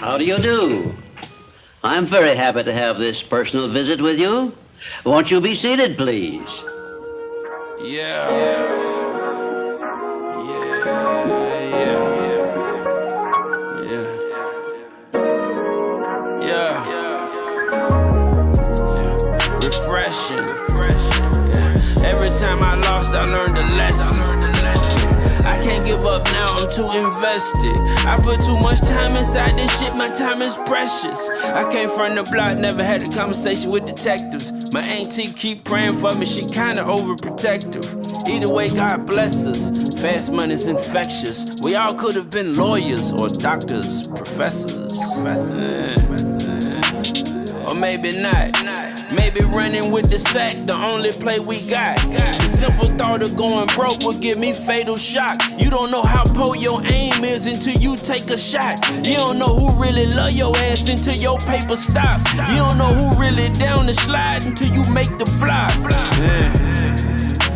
How do you do? I'm very happy to have this personal visit with you. Won't you be seated, please? Yeah. Refreshing. Yeah. Every time I lost, I learned a lesson. I can't give up now, I'm too invested. I put too much time inside this shit, my time is precious. I came from the block, never had a conversation with detectives. My auntie keep praying for me, she kinda overprotective. Either way, God bless us. Fast money's infectious. We all could have been lawyers or doctors, professors. Or maybe not. Maybe running with the sack, the only play we got. The simple thought of going broke would give me fatal shock. You don't know how poor your aim is until you take a shot. You don't know who really love your ass until your paper stop. You don't know who really down the slide until you make the block.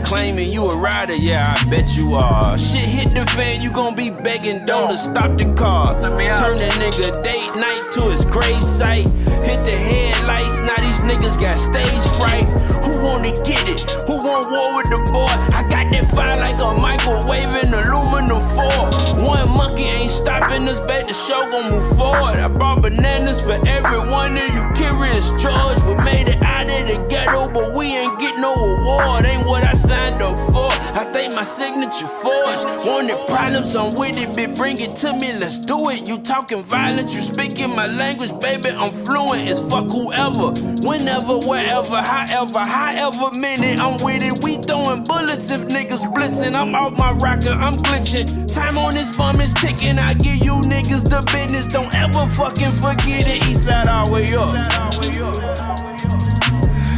Claiming you a rider, yeah, I bet you are. Shit hit the fan, you gon' be begging dough to stop the car. Turn a nigga date night to his grave site. Hit the headlights, now these niggas got stage fright. Who wanna get it? Who want war with the boy? I got that fire like a microwave in aluminum foil. One monkey ain't stopping us, bet the show gon' move forward. I brought bananas for every one of you curious George. We made it out of the ghetto, but we ain't get no award. Ain't what I signed up for. I think my signature forged. Wanted problems, I'm with it, bitch, bring it to me, let's do it. You talking violence, you speaking my language, baby, I'm fluent as fuck whoever. Whenever, wherever, however minute I'm with it. We throwing bullets if niggas blitzing. I'm off my rocker, I'm glitching. Time on this bum is ticking. I give you niggas the business. Don't ever fucking forget it. Eastside all the way up.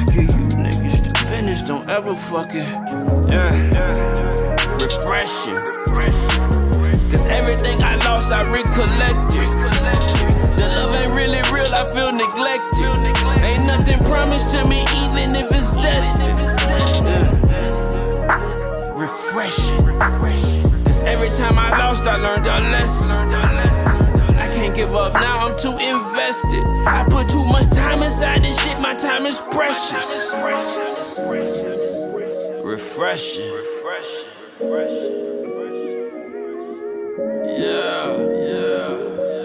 Give you niggas the business. Don't ever fucking refreshing. Cause everything I lost, I recollected. The love ain't really real, I feel neglected. Ain't nothing promised to me, even if it's destined. Refreshing. Cause every time I lost, I learned a lesson. I can't give up now, I'm too invested. I put too much time inside this shit, my time is precious. Refreshing.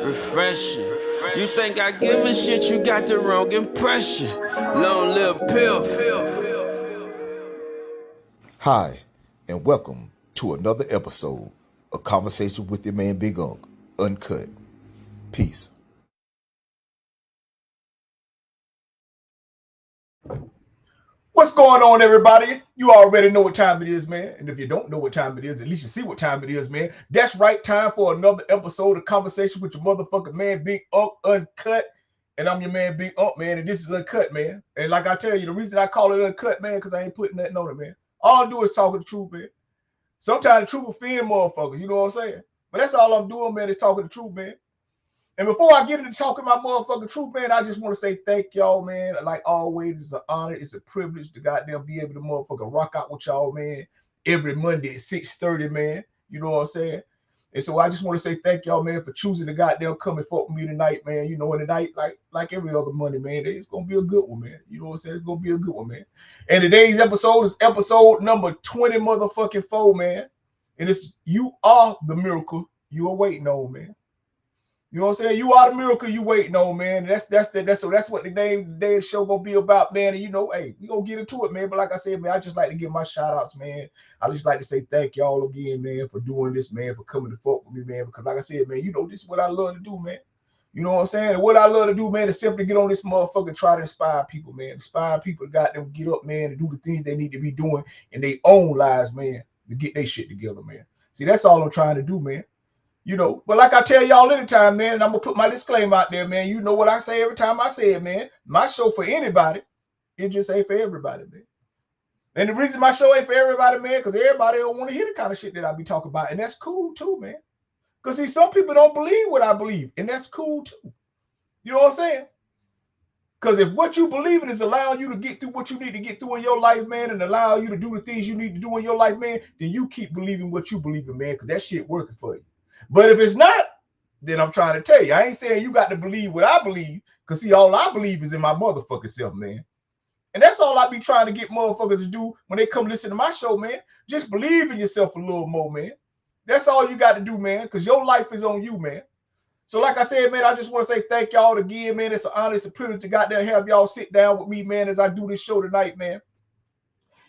Refreshing. You think I give a shit, you got the wrong impression. Long live Pill. Hi, and welcome to another episode of Conversation with your man Big Unc, Uncut. Peace. What's going on, everybody? You already know what time it is, man. And if you don't know what time it is, at least you see what time it is, man. That's right, time for another episode of Conversation with your motherfucking man Big Unc, Uncut. And I'm your man Big Unc, man, and this is Uncut, man. And like I tell you, the reason I call it Uncut, man, because I ain't putting nothing on it, man. All I do is talking the truth, man. Sometimes the truth will offend motherfuckers, you know what I'm saying? But that's all I'm doing, man, is talking the truth, man. And before I get into talking my motherfucking truth, man, I just want to say thank y'all, man. Like always, it's an honor. It's a privilege to goddamn be able to motherfucking rock out with y'all, man, every Monday at 6:30, man. You know what I'm saying? And so I just want to say thank y'all, man, for choosing to goddamn come and fuck with me tonight, man. You know, and tonight, like every other Monday, man, it's going to be a good one, man. You know what I'm saying? It's going to be a good one, man. And today's episode is episode number 20 motherfucking 4, man. And it's You Are the Miracle You Are Waiting On, man. You know what I'm saying? You are the miracle you waiting on, man. That's what the name of the show gonna be about, man. And you know, hey, we gonna get into it, man. But like I said, man, I just like to give my shout outs, man. I just like to say thank y'all again, man, for doing this, man, for coming to fuck with me, man. Because like I said, man, you know, this is what I love to do, man. You know what I'm saying? And what I love to do, man, is simply get on this motherfucker and try to inspire people, man. Inspire people to got them get up, man, and do the things they need to be doing in their own lives, man, to get their shit together, man. See, that's all I'm trying to do, man. You know, but like I tell y'all anytime, man, and I'm going to put my disclaimer out there, man. You know what I say every time I say it, man. My show for anybody, it just ain't for everybody, man. And the reason my show ain't for everybody, man, because everybody don't want to hear the kind of shit that I be talking about. And that's cool too, man. Because see, some people don't believe what I believe, and that's cool too. You know what I'm saying? Because if what you believe in is allowing you to get through what you need to get through in your life, man, and allow you to do the things you need to do in your life, man, then you keep believing what you believe in, man, because that shit working for you. But if it's not, then I'm trying to tell you, I ain't saying you got to believe what I believe, because see, all I believe is in my motherfucking self, man. And that's all I be trying to get motherfuckers to do when they come listen to my show, man. Just believe in yourself a little more, man. That's all you got to do, man, because your life is on you, man. So like I said, man, I just want to say thank y'all again, man. It's an honor, it's a privilege to goddamn have y'all sit down with me, man, as I do this show tonight, man.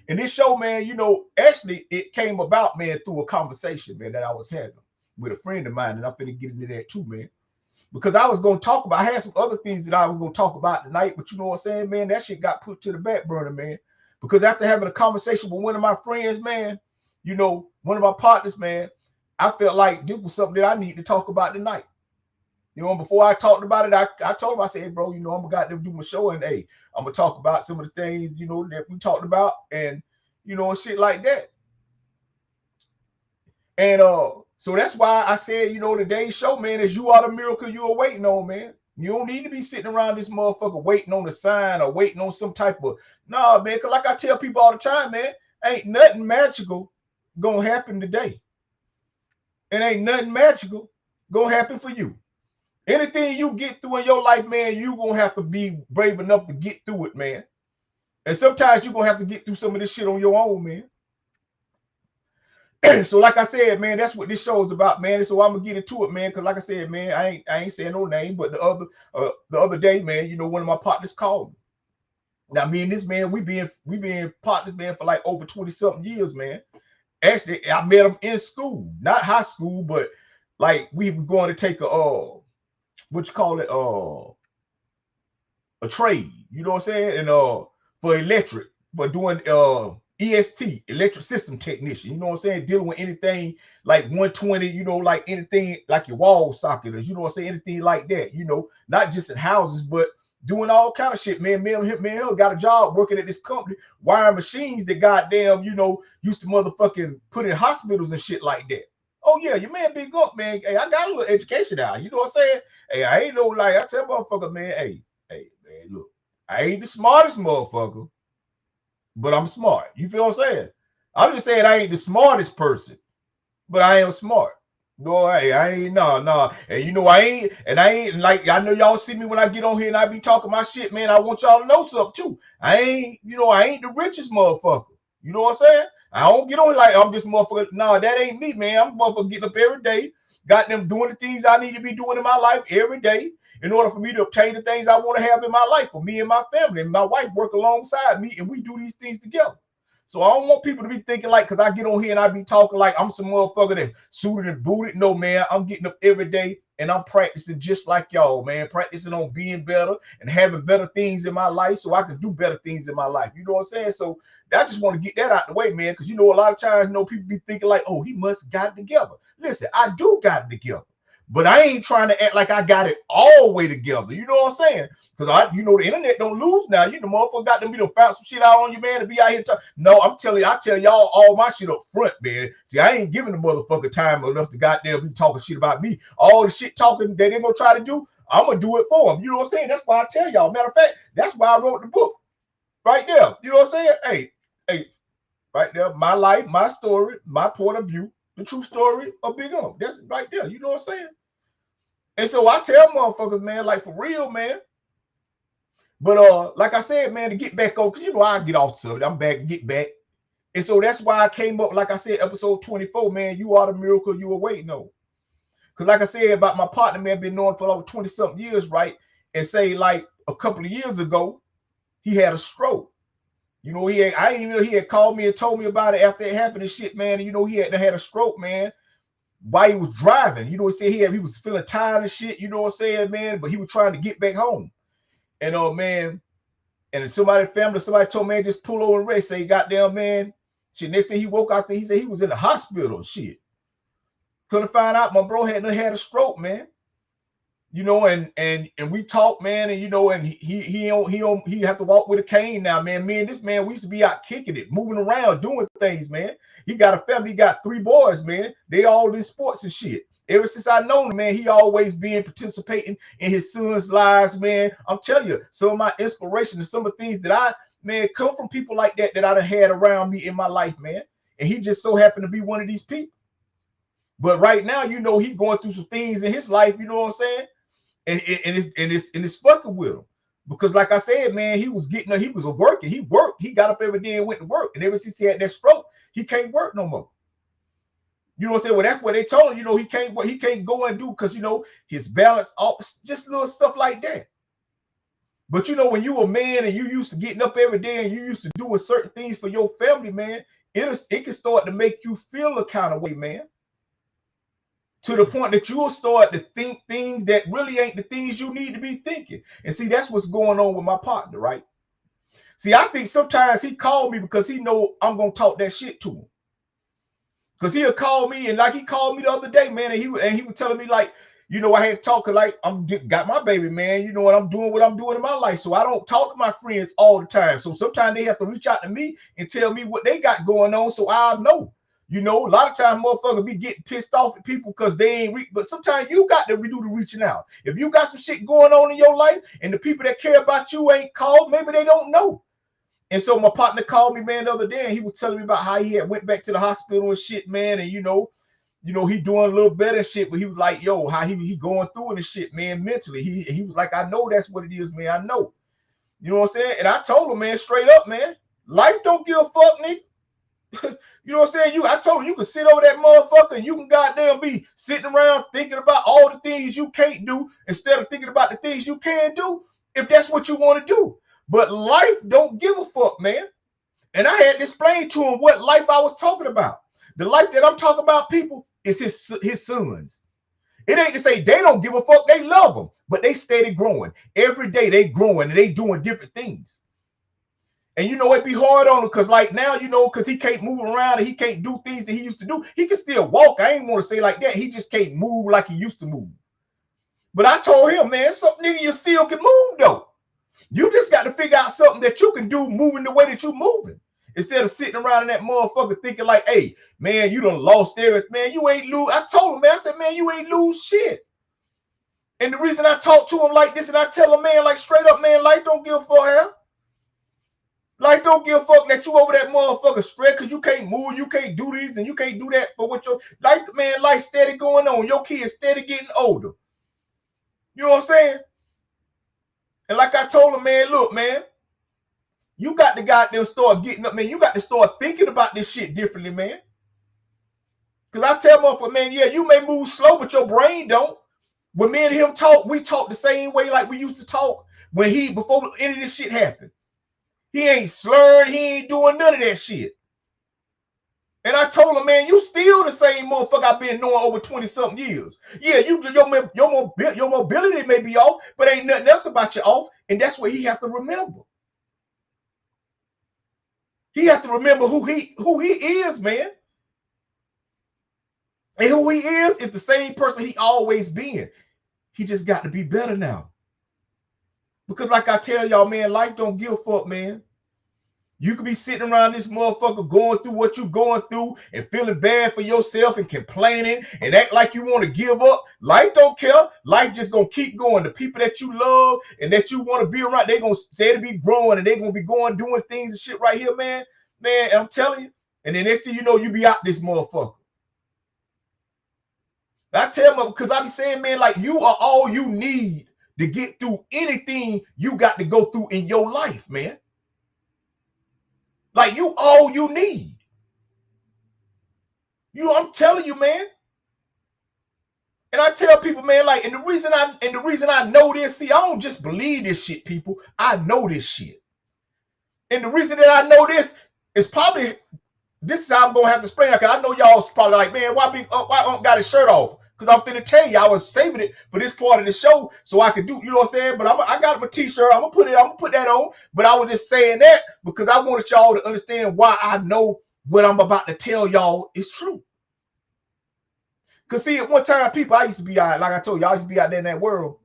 And this show, man, you know, actually it came about, man, through a conversation, man, that I was having with a friend of mine. And I'm finna get into that too, man. Because I was going to talk about, I had some other things that I was going to talk about tonight, but you know what I'm saying, man, that shit got put to the back burner, man. Because after having a conversation with one of my friends, man, you know, one of my partners, man, I felt like this was something that I need to talk about tonight. You know, and before I talked about it, I told him, I said, hey, bro, you know, I'm going to do my show, and hey, I'm going to talk about some of the things, you know, that we talked about, and, you know, shit like that. And so that's why I said, you know, today's show, man, is you are the miracle you are waiting on, man. You don't need to be sitting around this motherfucker waiting on a sign or waiting on some type of, nah, man, because like I tell people all the time, man, ain't nothing magical going to happen today. It ain't nothing magical going to happen for you. Anything you get through in your life, man, you going to have to be brave enough to get through it, man. And sometimes you're going to have to get through some of this shit on your own, man. So like I said, man, that's what this show is about, man. And so I'm gonna get into it, man, because like I said, man, I ain't saying no name, but the other day, man, you know, one of my partners called me. Now, me and this man, we been partners, man, for like over 20-something years, man. Actually, I met him in school, not high school, but like we were going to take a what you call it, a trade, you know what I'm saying? And for electric, for doing EST, electric system technician, you know what I'm saying? Dealing with anything like 120, you know, like anything like your wall socketers, you know what I'm saying? Anything like that, you know, not just in houses, but doing all kind of shit, man. Me and him got a job working at this company, wiring machines that goddamn, you know, used to motherfucking put in hospitals and shit like that. Oh yeah, your man big up, man. Hey, I got a little education out. You know what I'm saying? Hey, I ain't no like I tell motherfucker, man, hey, man, look, I ain't the smartest motherfucker, but I'm smart. You feel what I'm saying? I'm just saying I ain't the smartest person, but I am smart. No, I ain't no. And you know I ain't like I know y'all see me when I get on here and I be talking my shit, man. I want y'all to know something too. I ain't the richest motherfucker. You know what I'm saying? I don't get on like I'm just motherfucker. No, that ain't me, man. I'm motherfucker getting up every day, got them doing the things I need to be doing in my life every day in order for me to obtain the things I want to have in my life for me and my family. And my wife work alongside me and we do these things together. So I don't want people to be thinking like, because I get on here and I be talking like I'm some motherfucker that's suited and booted. No, man, I'm getting up every day and I'm practicing just like y'all, man. Practicing on being better and having better things in my life so I can do better things in my life. You know what I'm saying? So I just want to get that out the way, man, because, you know, a lot of times, you know, people be thinking like, oh, he must got it together. Listen, I do got it together. But I ain't trying to act like I got it all the way together. You know what I'm saying? Because you know, the internet don't lose now. You the motherfucker got them, you know, found some shit out on you, man, to be out here. No, I'm telling you, I tell y'all all my shit up front, man. See, I ain't giving the motherfucker time enough to goddamn be talking shit about me. All the shit talking that they gonna try to do, I'm gonna do it for them. You know what I'm saying? That's why I tell y'all. Matter of fact, that's why I wrote the book right there. You know what I'm saying? Hey, right there, my life, my story, my point of view, the true story of Big O. That's right there. You know what I'm saying? And so I tell motherfuckers, man, like for real, man. But like I said, man, to get back on, because you know I get off the subject. I'm back, get back. And so that's why I came up, like I said, episode 24, man, you are the miracle you were waiting on. Because like I said about my partner, man, been knowing for over 20-something years, right? And say like a couple of years ago, he had a stroke. You know, I didn't even know he had called me and told me about it after it happened and shit, man. And, you know, he had a stroke, man, while he was driving. You know, he said he was feeling tired and shit, you know what I'm saying, man, but he was trying to get back home. And man, and somebody told me, man, just pull over and rest. Say, goddamn, man, shit, next thing he woke out there, he said he was in the hospital, shit. Couldn't find out my bro had a stroke, man. You know, and we talked, man, and you know, and he have to walk with a cane now, man. Me and this man, we used to be out kicking it, moving around, doing things, man. He got a family, he got 3 boys, man. They all in sports and shit. ever since I known him, man, he always been participating in his son's lives, man. I'm telling you, some of my inspiration and some of the things that I, man, come from people like that I done had around me in my life, man. And he just so happened to be one of these people. But right now, you know, he going through some things in his life, you know what I'm saying? And it's fucking with him. Because like I said, man, he was working. He worked. He got up every day and went to work. And ever since he had that stroke, he can't work no more. You know what I'm saying? Well, that's what they told him, you know, he can't go and do because, you know, his balance off, just little stuff like that. But, you know, when you a man and you used to getting up every day and you used to doing certain things for your family, man, it can start to make you feel a kind of way, man. To the point that you'll start to think things that really ain't the things you need to be thinking. And see, that's what's going on with my partner, right? See, I think sometimes he called me because he know I'm going to talk that shit to him. Because he'll call me, and like he called me the other day, man, and he was telling me, like, you know, I had talked like I'm got my baby, man, you know, and I'm doing what I'm doing in my life. So I don't talk to my friends all the time. So sometimes they have to reach out to me and tell me what they got going on so I'll know. You know, a lot of times motherfuckers be getting pissed off at people because they ain't but sometimes you got to do the reaching out. If you got some shit going on in your life and the people that care about you ain't called, maybe they don't know. And so my partner called me, man, the other day, and he was telling me about how he had went back to the hospital and shit, man. And you know, he doing a little better and shit, but he was like, yo, how he going through it and shit, man, mentally. He was like, I know that's what it is, man. I know. You know what I'm saying? And I told him, man, straight up, man, life don't give a fuck, nigga. You know what I'm saying? I told him you can sit over that motherfucker and you can goddamn be sitting around thinking about all the things you can't do instead of thinking about the things you can do, if that's what you want to do. But life don't give a fuck, man. And I had to explain to him what life I was talking about. The life that I'm talking about, people, is his sons. It ain't to say they don't give a fuck. They love them, but they steady growing. Every day they growing and they doing different things. And you know, it'd be hard on him because like now, you know, because he can't move around and he can't do things that he used to do. He can still walk. I ain't want to say like that. He just can't move like he used to move. But I told him, man, something nigga, you still can move though. You just got to figure out something that you can do moving the way that you're moving. Instead of sitting around in that motherfucker thinking like, hey, man, you done lost everything. Man, you ain't lose. I told him, man, I said, man, you ain't lose shit. And the reason I talk to him like this and I tell him, man, like straight up, man, life don't give a fuck, hell. Life don't give a fuck that you over that motherfucker spread because you can't move, you can't do these, and you can't do that for what your life, man, life steady going on. Your kids steady getting older. You know what I'm saying? And like I told him, man, look, man, you got to goddamn start getting up, man. You got to start thinking about this shit differently, man. Because I tell motherfucker, man, yeah, you may move slow, but your brain don't. When me and him talk, we talk the same way like we used to talk before any of this shit happened. He ain't slurred, he ain't doing none of that shit. And I told him, man, you still the same motherfucker I've been knowing over 20-something years. Yeah, your mobility may be off, but ain't nothing else about you off. And that's what he have to remember. He have to remember who he is, man. And who he is the same person he always been. He just got to be better now. Because like I tell y'all, man, life don't give a fuck, man. You could be sitting around this motherfucker going through what you're going through and feeling bad for yourself and complaining and act like you want to give up. Life don't care. Life just going to keep going. The people that you love and that you want to be around, they're going to stay to be growing and they're going to be going doing things and shit right here, man. Man, I'm telling you. And then next thing you know, you be out this motherfucker. I tell them, because I be saying, man, like you are all you need to get through anything you got to go through in your life, man. Like you all you need. You know, I'm telling you, man. And I tell people, man, like, and the reason I know this, see, I don't just believe this shit, people. I know this shit. And the reason that I know this is probably, this is how I'm gonna have to explain it, because I know y'all probably like, man, why Unc got his shirt off? Because I'm finna tell you, I was saving it for this part of the show so I could do, you know what I'm saying? But I got my t-shirt, I'm gonna put that on. But I was just saying that because I wanted y'all to understand why I know what I'm about to tell y'all is true. Because see, at one time, people, I used to be out, like I told you, I used to be out there in that world.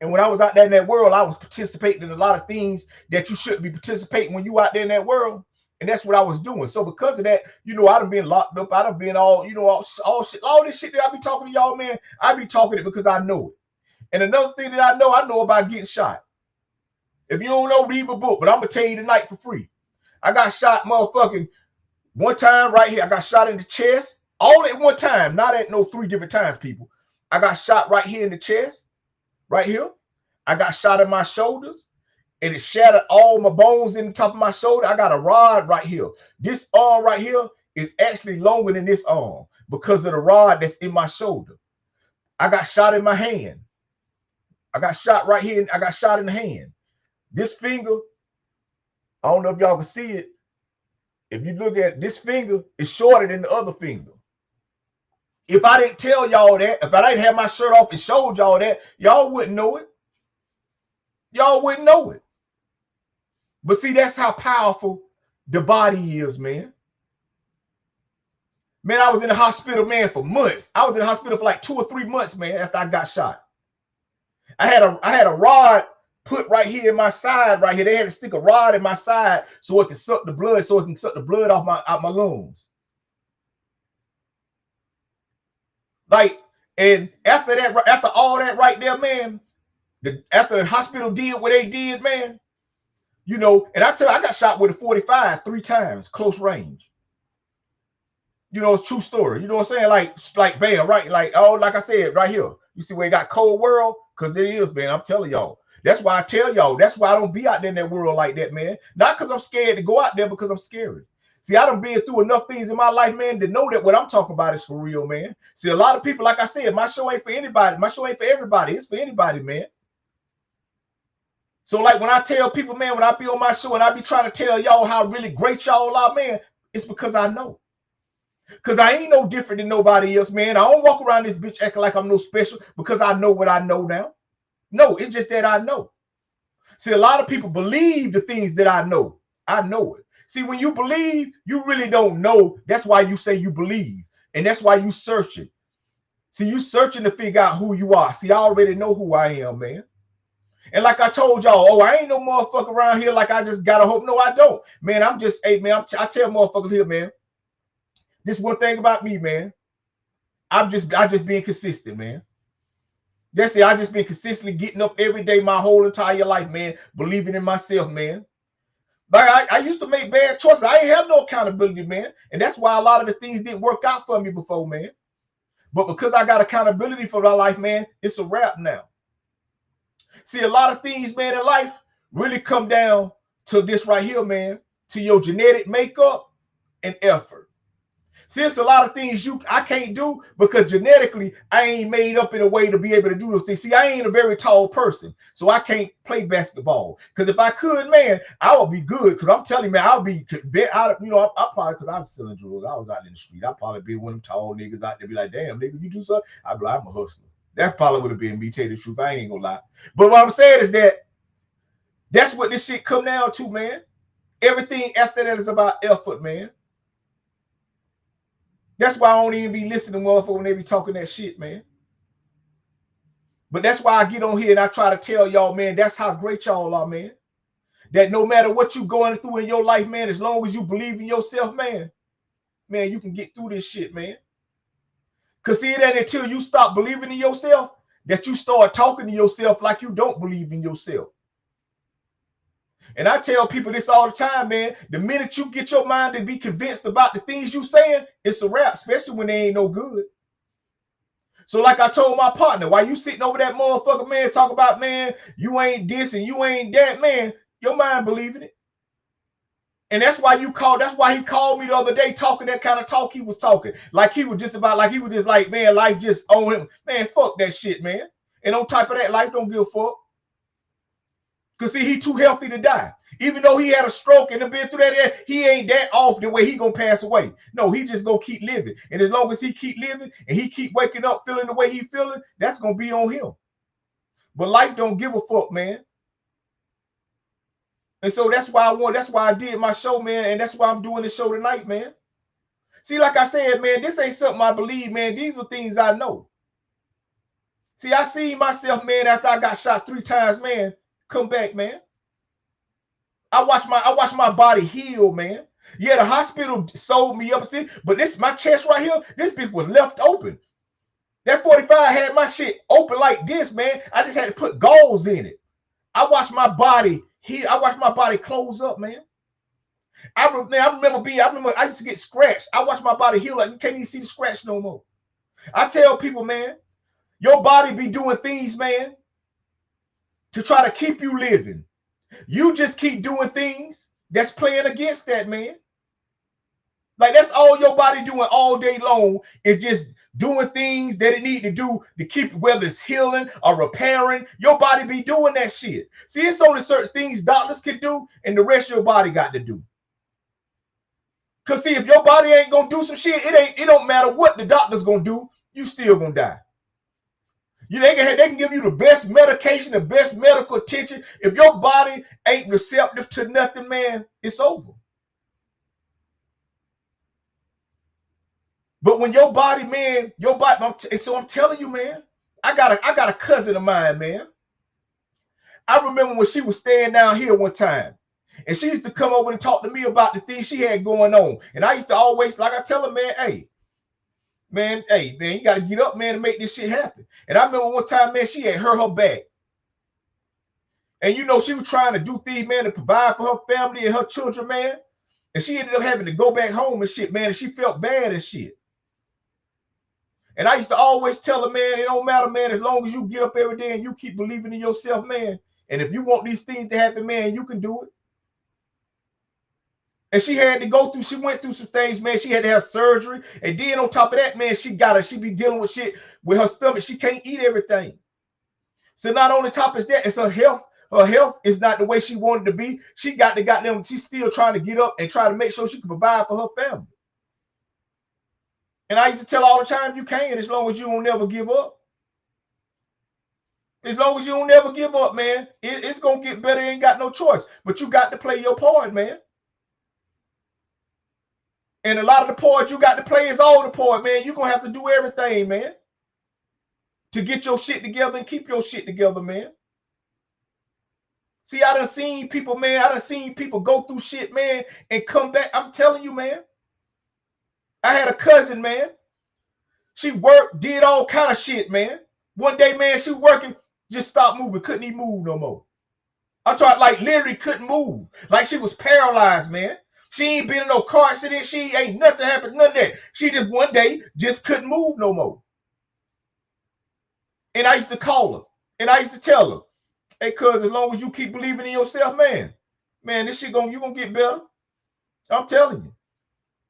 And when I was out there in that world, I was participating in a lot of things that you shouldn't be participating when you out there in that world. And that's what I was doing. So because of that, you know, I done been locked up. I done been all, you know, all shit, all this shit that I be talking to y'all, man. I be talking it because I know it. And another thing that I know about getting shot. If you don't know, read my book, but I'm gonna tell you tonight for free. I got shot, motherfucking, one time right here. I got shot in the chest, all at one time, not at no 3 different times, people. I got shot right here in the chest, right here. I got shot in my shoulders, and it shattered all my bones in the top of my shoulder. I got a rod right here. This arm right here is actually longer than this arm because of the rod that's in my shoulder. I got shot in my hand. I got shot right here. I got shot in the hand. This finger, I don't know if y'all can see it. If you look at this finger, it's shorter than the other finger. If I didn't tell y'all that, if I didn't have my shirt off and showed y'all that, y'all wouldn't know it. Y'all wouldn't know it. But see, that's how powerful the body is, man. Man, I was in the hospital, man, for months. I was in the hospital for like 2 or 3 months, man, after I got shot. I had a rod put right here in my side, right here. They had to stick a rod in my side so it can suck the blood, off my lungs. Like, and after that, after all that right there, man, after the hospital did what they did, man, you know, and I tell you, I got shot with a 45 3 times, close range. You know, it's true story. You know what I'm saying? Like bam, right? Like, oh, like I said, right here. You see where it got cold world? Because it is, man. I'm telling y'all. That's why I tell y'all. That's why I don't be out there in that world like that, man. Not because I'm scared to go out there, because I'm scared. See, I done been through enough things in my life, man, to know that what I'm talking about is for real, man. See, a lot of people, like I said, my show ain't for anybody. My show ain't for everybody. It's for anybody, man. So, like, when I tell people, man, when I be on my show and I be trying to tell y'all how really great y'all are, man, it's because I know. Because I ain't no different than nobody else, man. I don't walk around this bitch acting like I'm no special because I know what I know now. No, it's just that I know. See, a lot of people believe the things that I know. I know it. See, when you believe, you really don't know. That's why you say you believe. And that's why you search it. See, you searching to figure out who you are. See, I already know who I am, man. And like I told y'all, oh, I ain't no motherfucker around here like I just got a hope. No, I don't. Man, I'm just, hey, man, I tell motherfuckers here, man. This one thing about me, man. I just being consistent, man. That's it. I just been consistently getting up every day my whole entire life, man. Believing in myself, man. Like I used to make bad choices. I ain't have no accountability, man. And that's why a lot of the things didn't work out for me before, man. But because I got accountability for my life, man, it's a wrap now. See, a lot of things, man, in life really come down to this right here, man. To your genetic makeup and effort. See, it's a lot of things I can't do because genetically I ain't made up in a way to be able to do those things. See, I ain't a very tall person, so I can't play basketball. Because if I could, man, I would be good. Because I'm telling you, man, I'll be, you know, I probably, because I'm selling drugs. I was out in the street. I'd probably be one of them tall niggas out there, be like, damn, nigga, you do something? I'd be like, I'm a hustler. That probably would have been me, tell you the truth. I ain't gonna lie. But what I'm saying is that's what this shit come down to, man. Everything after that is about effort, man. That's why I don't even be listening to motherfuckers when they be talking that shit, man. But that's why I get on here and I try to tell y'all, man, that's how great y'all are, man. That no matter what you going through in your life, man, as long as you believe in yourself, man, you can get through this shit, man. Because see, it ain't until you stop believing in yourself that you start talking to yourself like you don't believe in yourself. And I tell people this all the time, man. The minute you get your mind to be convinced about the things you saying, it's a wrap, especially when they ain't no good. So like I told my partner, while you sitting over that motherfucker, man, talk about, man, you ain't this and you ain't that, man, your mind believing it. And that's why he called me the other day talking that kind of talk he was talking. Like he was just like, man, life just on him. Man, fuck that shit, man. And on top of that, life don't give a fuck. Because see, he too healthy to die. Even though he had a stroke and been through that, he ain't that off the way he gonna pass away. No, he just gonna keep living. And as long as he keep living and he keep waking up feeling the way he feeling, that's gonna be on him. But life don't give a fuck, man. And so that's why I did my show, man, and that's why I'm doing the show tonight, man. See, like I said, man, this ain't something I believe, man. These are things I know. See, I seen myself, man, after I got shot 3 times, man, come back, man. I watch my body heal, man. Yeah, the hospital sold me up, but this my chest right here, this bitch was left open. That 45 had my shit open like this, man. I just had to put gauze in it. I watched my body heal. I watched my body close up, man. I remember I used to get scratched. I watched my body heal like you can't even see the scratch no more. I tell people, man, your body be doing things, man, to try to keep you living. You just keep doing things that's playing against that, man. Like that's all your body doing all day long is just doing things that it need to do to keep, whether it's healing or repairing. Your body be doing that shit. See, it's only certain things doctors can do, and the rest of your body got to do. Cause see, if your body ain't gonna do some shit, it don't matter what the doctor's gonna do, you still gonna die. They can give you the best medication, the best medical attention. If your body ain't receptive to nothing, man, it's over. But when your body, man, so I'm telling you, man, I got a cousin of mine, man. I remember when she was staying down here one time, and she used to come over and talk to me about the things she had going on. And I used to always, like I tell her, man, hey, man, you got to get up, man, to make this shit happen. And I remember one time, man, she had hurt her back. And, you know, she was trying to do things, man, to provide for her family and her children, man. And she ended up having to go back home and shit, man, and she felt bad and shit. And I used to always tell her, man, it don't matter, man, as long as you get up every day and you keep believing in yourself, man. And if you want these things to happen, man, you can do it. And she went through some things, man. She had to have surgery. And then on top of that, man, she be dealing with shit with her stomach. She can't eat everything. So not only top of that, it's her health. Her health is not the way she wanted to be. She's still trying to get up and try to make sure she can provide for her family. And I used to tell her all the time, you can, as long as you don't never give up. As long as you don't never give up, man, it's going to get better. You ain't got no choice. But you got to play your part, man. And a lot of the part you got to play is all the part, man. You're going to have to do everything, man, to get your shit together and keep your shit together, man. See, I done seen people, man. I done seen people go through shit, man, and come back. I'm telling you, man. I had a cousin, man. She worked, did all kind of shit, man. One day, man, she working, just stopped moving, couldn't even move no more. I'm talking like literally couldn't move. Like she was paralyzed, man. She ain't been in no car accident. She ain't nothing happened, none of that. She just one day just couldn't move no more. And I used to call her. And I used to tell her, hey, cuz, as long as you keep believing in yourself, man, this shit you gonna get better. I'm telling you.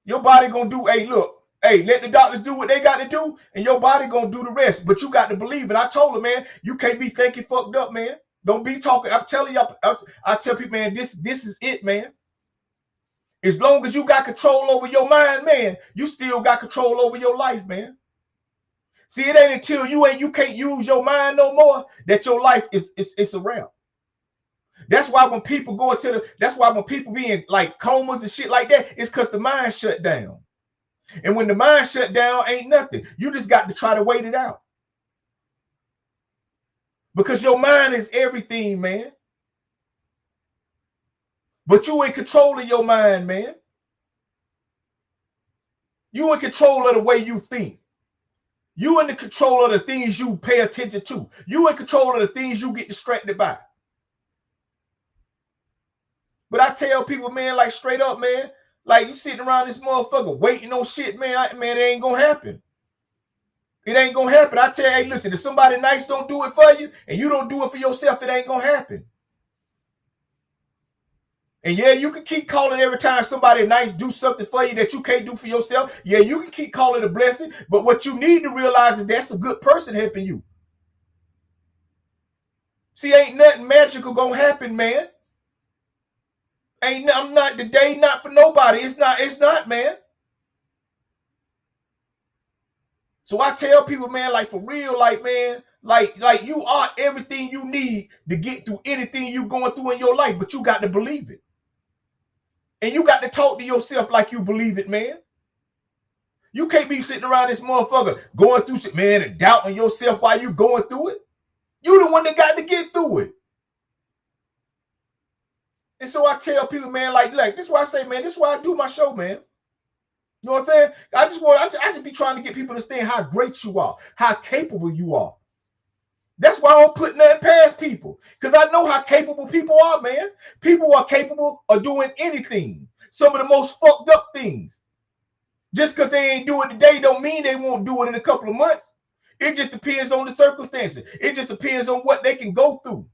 Your body gonna do, hey, look, hey, let the doctors do what they got to do, and your body gonna do the rest. But you got to believe it. I told her, man, you can't be thinking fucked up, man. Don't be talking. I'm telling y'all, I tell people, man, this is it, man. As long as you got control over your mind, man, you still got control over your life, man. See, it ain't until you can't use your mind no more that your life is a wrap. That's why when people be in like comas and shit like that, it's because the mind shut down. And when the mind shut down, ain't nothing. You just got to try to wait it out. Because your mind is everything, man. But you in control of your mind, man. You in control of the way you think. You in the control of the things you pay attention to. You in control of the things you get distracted by. But I tell people, man, like straight up, man, like you sitting around this motherfucker waiting on shit, man, it ain't gonna happen. It ain't gonna happen. I tell you, hey, listen, if somebody nice don't do it for you and you don't do it for yourself, it ain't gonna happen. And yeah, you can keep calling every time somebody nice do something for you that you can't do for yourself. Yeah, you can keep calling a blessing, but what you need to realize is that's a good person helping you. See, ain't nothing magical gonna happen, man. I'm not today, not for nobody. It's not, man. So I tell people, man, like for real, like, man, like you are everything you need to get through anything you going through in your life, but you got to believe it. And you got to talk to yourself like you believe it, man. You can't be sitting around this motherfucker going through shit, man, and doubting yourself while you going through it. You the one that got to get through it. And so I tell people, man, like this is why I say, man, this is why I do my show, man. You know what I'm saying? I just be trying to get people to understand how great you are, how capable you are. That's why I don't put nothing past people, because I know how capable people are, man. People are capable of doing anything. Some of the most fucked up things. Just because they ain't doing it today don't mean they won't do it in a couple of months. It just depends on the circumstances. It just depends on what they can go through.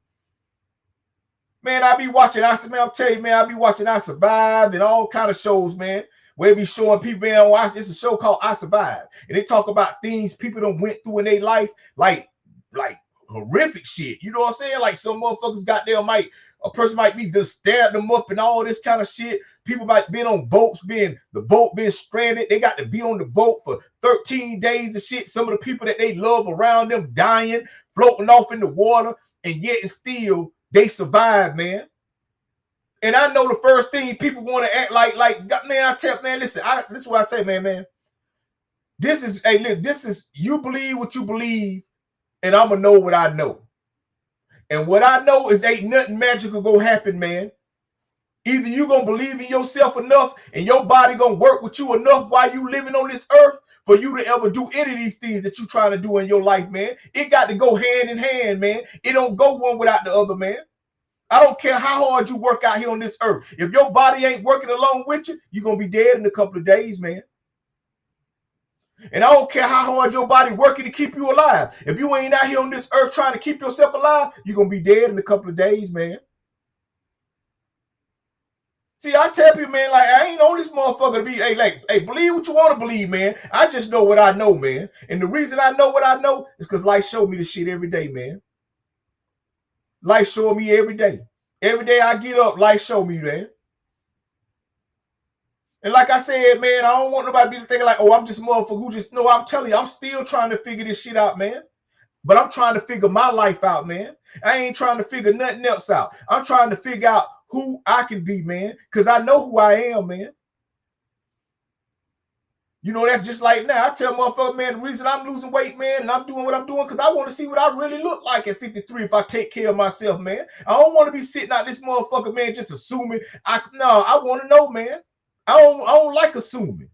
Man, I be watching, I'll tell you, man, I be watching I Survived and all kind of shows, man, where they be showing people, man, it's a show called I Survived. And they talk about things people done went through in their life, like horrific shit. You know what I'm saying? Like some motherfuckers got there, a person might be just stabbed them up and all this kind of shit. People might been on boats, the boat being stranded. They got to be on the boat for 13 days and shit. Some of the people that they love around them dying, floating off in the water, and yet and still they survive, man. And I know the first thing people want to act like, man, I tell, man, listen, this is what I say, man. This is, you believe what you believe, and I'm gonna know what I know. And what I know is ain't nothing magical gonna happen, man. Either you gonna believe in yourself enough and your body gonna work with you enough while you living on this earth for you to ever do any of these things that you trying to do in your life, man. It got to go hand in hand, man. It don't go one without the other, man. I don't care how hard you work out here on this earth. If your body ain't working along with you, you're gonna be dead in a couple of days, man. And I don't care how hard your body working to keep you alive. If you ain't out here on this earth trying to keep yourself alive, you're gonna be dead in a couple of days, man. See, I tell people, man, like, I ain't on this motherfucker to be, hey, believe what you want to believe, man. I just know what I know, man. And the reason I know what I know is because life showed me this shit every day, man. Life showed me every day. Every day I get up, life showed me, man. And like I said, man, I don't want nobody to be thinking like, oh, I'm just a motherfucker who just, no, I'm telling you, I'm still trying to figure this shit out, man. But I'm trying to figure my life out, man. I ain't trying to figure nothing else out. I'm trying to figure out who I can be, man, because I know who I am, man. You know, that's just like now. I tell motherfucker, man, the reason I'm losing weight, man, and I'm doing what I'm doing, because I want to see what I really look like at 53 if I take care of myself, man. I don't want to be sitting out this motherfucker, man, just assuming. I want to know, man. I don't like assuming.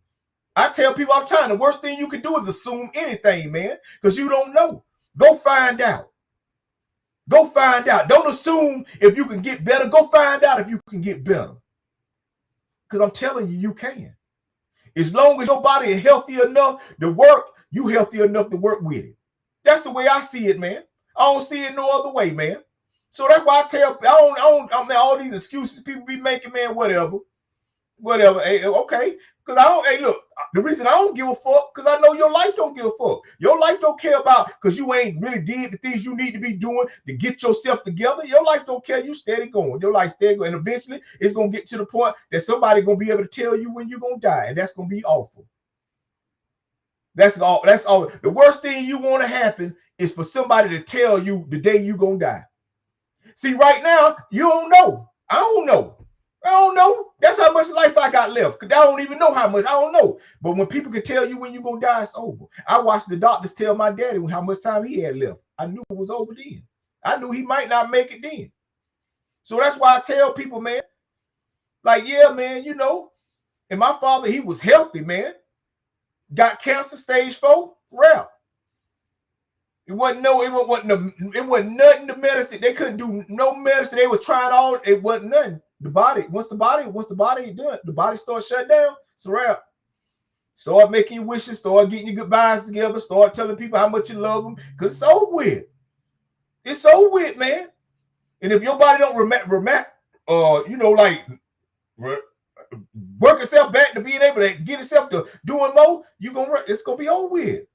I tell people all the time, the worst thing you can do is assume anything, man, because you don't know. Go find out. Go find out. Don't assume if you can get better. Go find out if you can get better. Because I'm telling you, you can. As long as your body is healthy enough to work, you healthy enough to work with it. That's the way I see it, man. I don't see it no other way, man. So that's why I tell, I mean, all these excuses people be making, man, whatever. Hey, okay. Because hey, look, the reason I don't give a fuck, because I know your life don't give a fuck. Your life don't care about, because you ain't really did the things you need to be doing to get yourself together. Your life don't care. You steady going. Your life steady going. And eventually, it's going to get to the point that somebody going to be able to tell you when you're going to die. And that's going to be awful. That's all. That's all. The worst thing you want to happen is for somebody to tell you the day you're going to die. See, right now, you don't know. I don't know. I don't know. That's how much life I got left. Because I don't even know how much. I don't know. But when people can tell you when you're going to die, it's over. I watched the doctors tell my daddy how much time he had left. I knew it was over then. I knew he might not make it then. So that's why I tell people, man, like, yeah, man, you know, and my father, he was healthy, man. Got cancer, stage 4, rap. It wasn't nothing to medicine. They couldn't do no medicine. They were trying all, it wasn't nothing. The body, once the body done, the body starts shut down, it's a wrap. Start making your wishes, start getting your goodbyes together, start telling people how much you love them, because it's over with. It's over with, man. And if your body don't work itself back to being able to get itself to doing more, it's gonna be over with.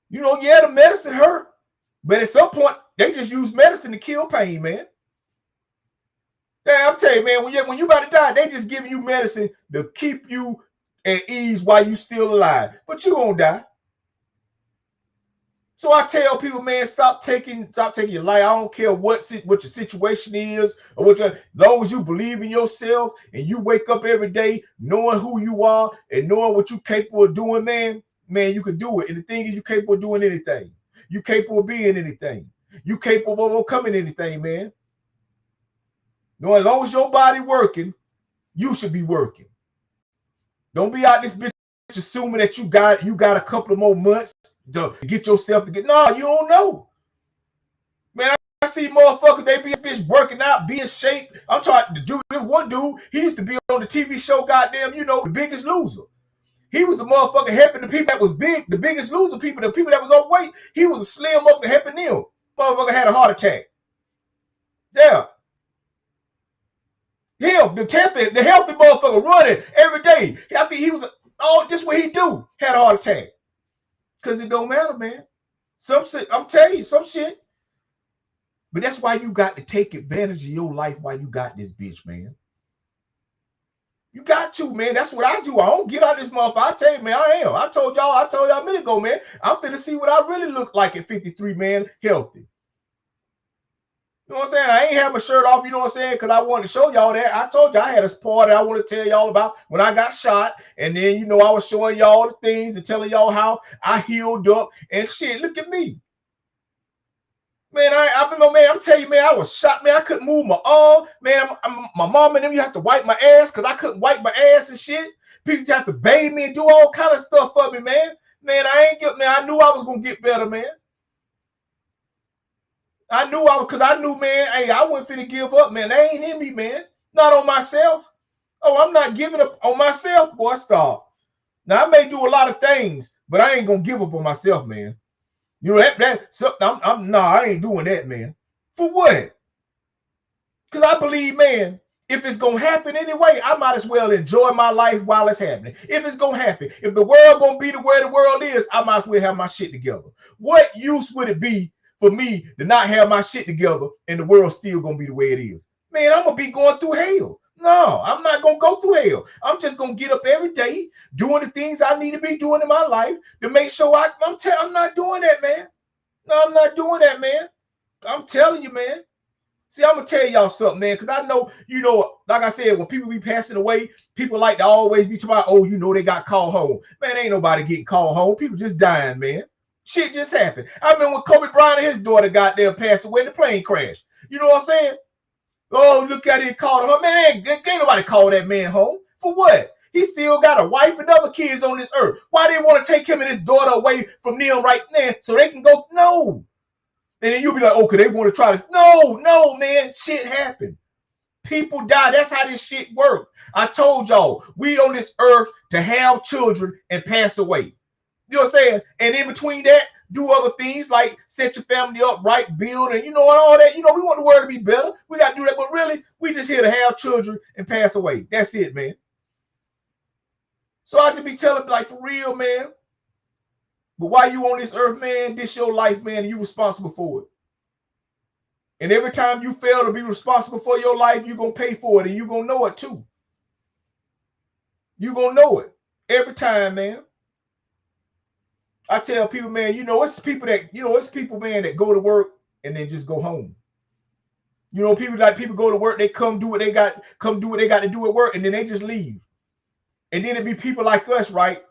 You know, yeah, the medicine hurt, but at some point they just use medicine to kill pain, man. Yeah, I'm telling you, man, when you about to die, they just giving you medicine to keep you at ease while you still alive. But you gonna die. So I tell people, man, stop taking your life. I don't care what your situation is, or as long as you believe in yourself and you wake up every day knowing who you are and knowing what you're capable of doing, man, you can do it. And the thing is, you're capable of doing anything. You're capable of being anything. You're capable of overcoming anything, man. No, as long as your body working, you should be working. Don't be out this bitch assuming that you got a couple of more months to get yourself to get. No, you don't know. Man, I see motherfuckers, they be bitch working out, be in shape. I'm talking to dude, this one dude, he used to be on the TV show, goddamn, you know, The Biggest Loser. He was a motherfucker helping the people that was big, the Biggest Loser people, the people that was overweight. He was a slim motherfucker helping them. Motherfucker had a heart attack. Yeah. Him, the healthy motherfucker running every day. I think he was, this what he do, had a heart attack. Because it don't matter, man. Some shit, I'm telling you, some shit. But that's why you got to take advantage of your life while you got this bitch, man. You got to, man. That's what I do. I don't get out this motherfucker. I tell you, man, I am. I told y'all a minute ago, man. I'm finna see what I really look like at 53, man, healthy. You know what I'm saying? I ain't have my shirt off, you know what I'm saying? Because I wanted to show y'all that. I told you I had a party I want to tell y'all about when I got shot. And then, you know, I was showing y'all the things and telling y'all how I healed up and shit. Look at me. Man, I'm telling you, man, I was shot, man. I couldn't move my arm. Man, my mom and them, you have to wipe my ass because I couldn't wipe my ass and shit. People just have to bathe me and do all kind of stuff for me, man. Man, I knew I was going to get better, man. I knew, man, hey, I wasn't finna give up, man. That ain't in me, man. Not on myself. Oh, I'm not giving up on myself, boy. Stop. Now, I may do a lot of things, but I ain't going to give up on myself, man. You know, I ain't doing that, man. For what? Because I believe, man, if it's going to happen anyway, I might as well enjoy my life while it's happening. If it's going to happen, if the world going to be the way the world is, I might as well have my shit together. What use would it be for me to not have my shit together and the world still going to be the way it is? Man, I'm going to be going through hell. No, I'm not going to go through hell. I'm just going to get up every day doing the things I need to be doing in my life to make sure I'm not doing that, man. No, I'm not doing that, man. I'm telling you, man. See, I'm going to tell y'all something, man, because I know, you know, like I said, when people be passing away, people like to always be talking about, oh, you know, they got called home. Man, ain't nobody getting called home. People just dying, man. Shit just happened. I remember when Kobe Bryant and his daughter got there and passed away in the plane crash. You know what I'm saying? Oh, look at it, called home. Man, ain't nobody call that man home. For what? He still got a wife and other kids on this earth. Why they want to take him and his daughter away from them right now so they can go? No. And then you'll be like, oh, could they want to try this? No, man. Shit happened. People die. That's how this shit works. I told y'all, we on this earth to have children and pass away. You know what I'm saying? And in between that, do other things like set your family up right, build, and you know, and all that. You know, we want the world to be better. We got to do that. But really, we just here to have children and pass away. That's it, man. So I just be telling, like, for real, man. But while you on this earth, man, this your life, man, and you responsible for it. And every time you fail to be responsible for your life, you're going to pay for it, and you're going to know it, too. You're going to know it every time, man. I tell people, man, you know, it's people, man, that go to work and then just go home. You know, people go to work, they come do what they got to do at work, and then they just leave. And then it be people like us, right,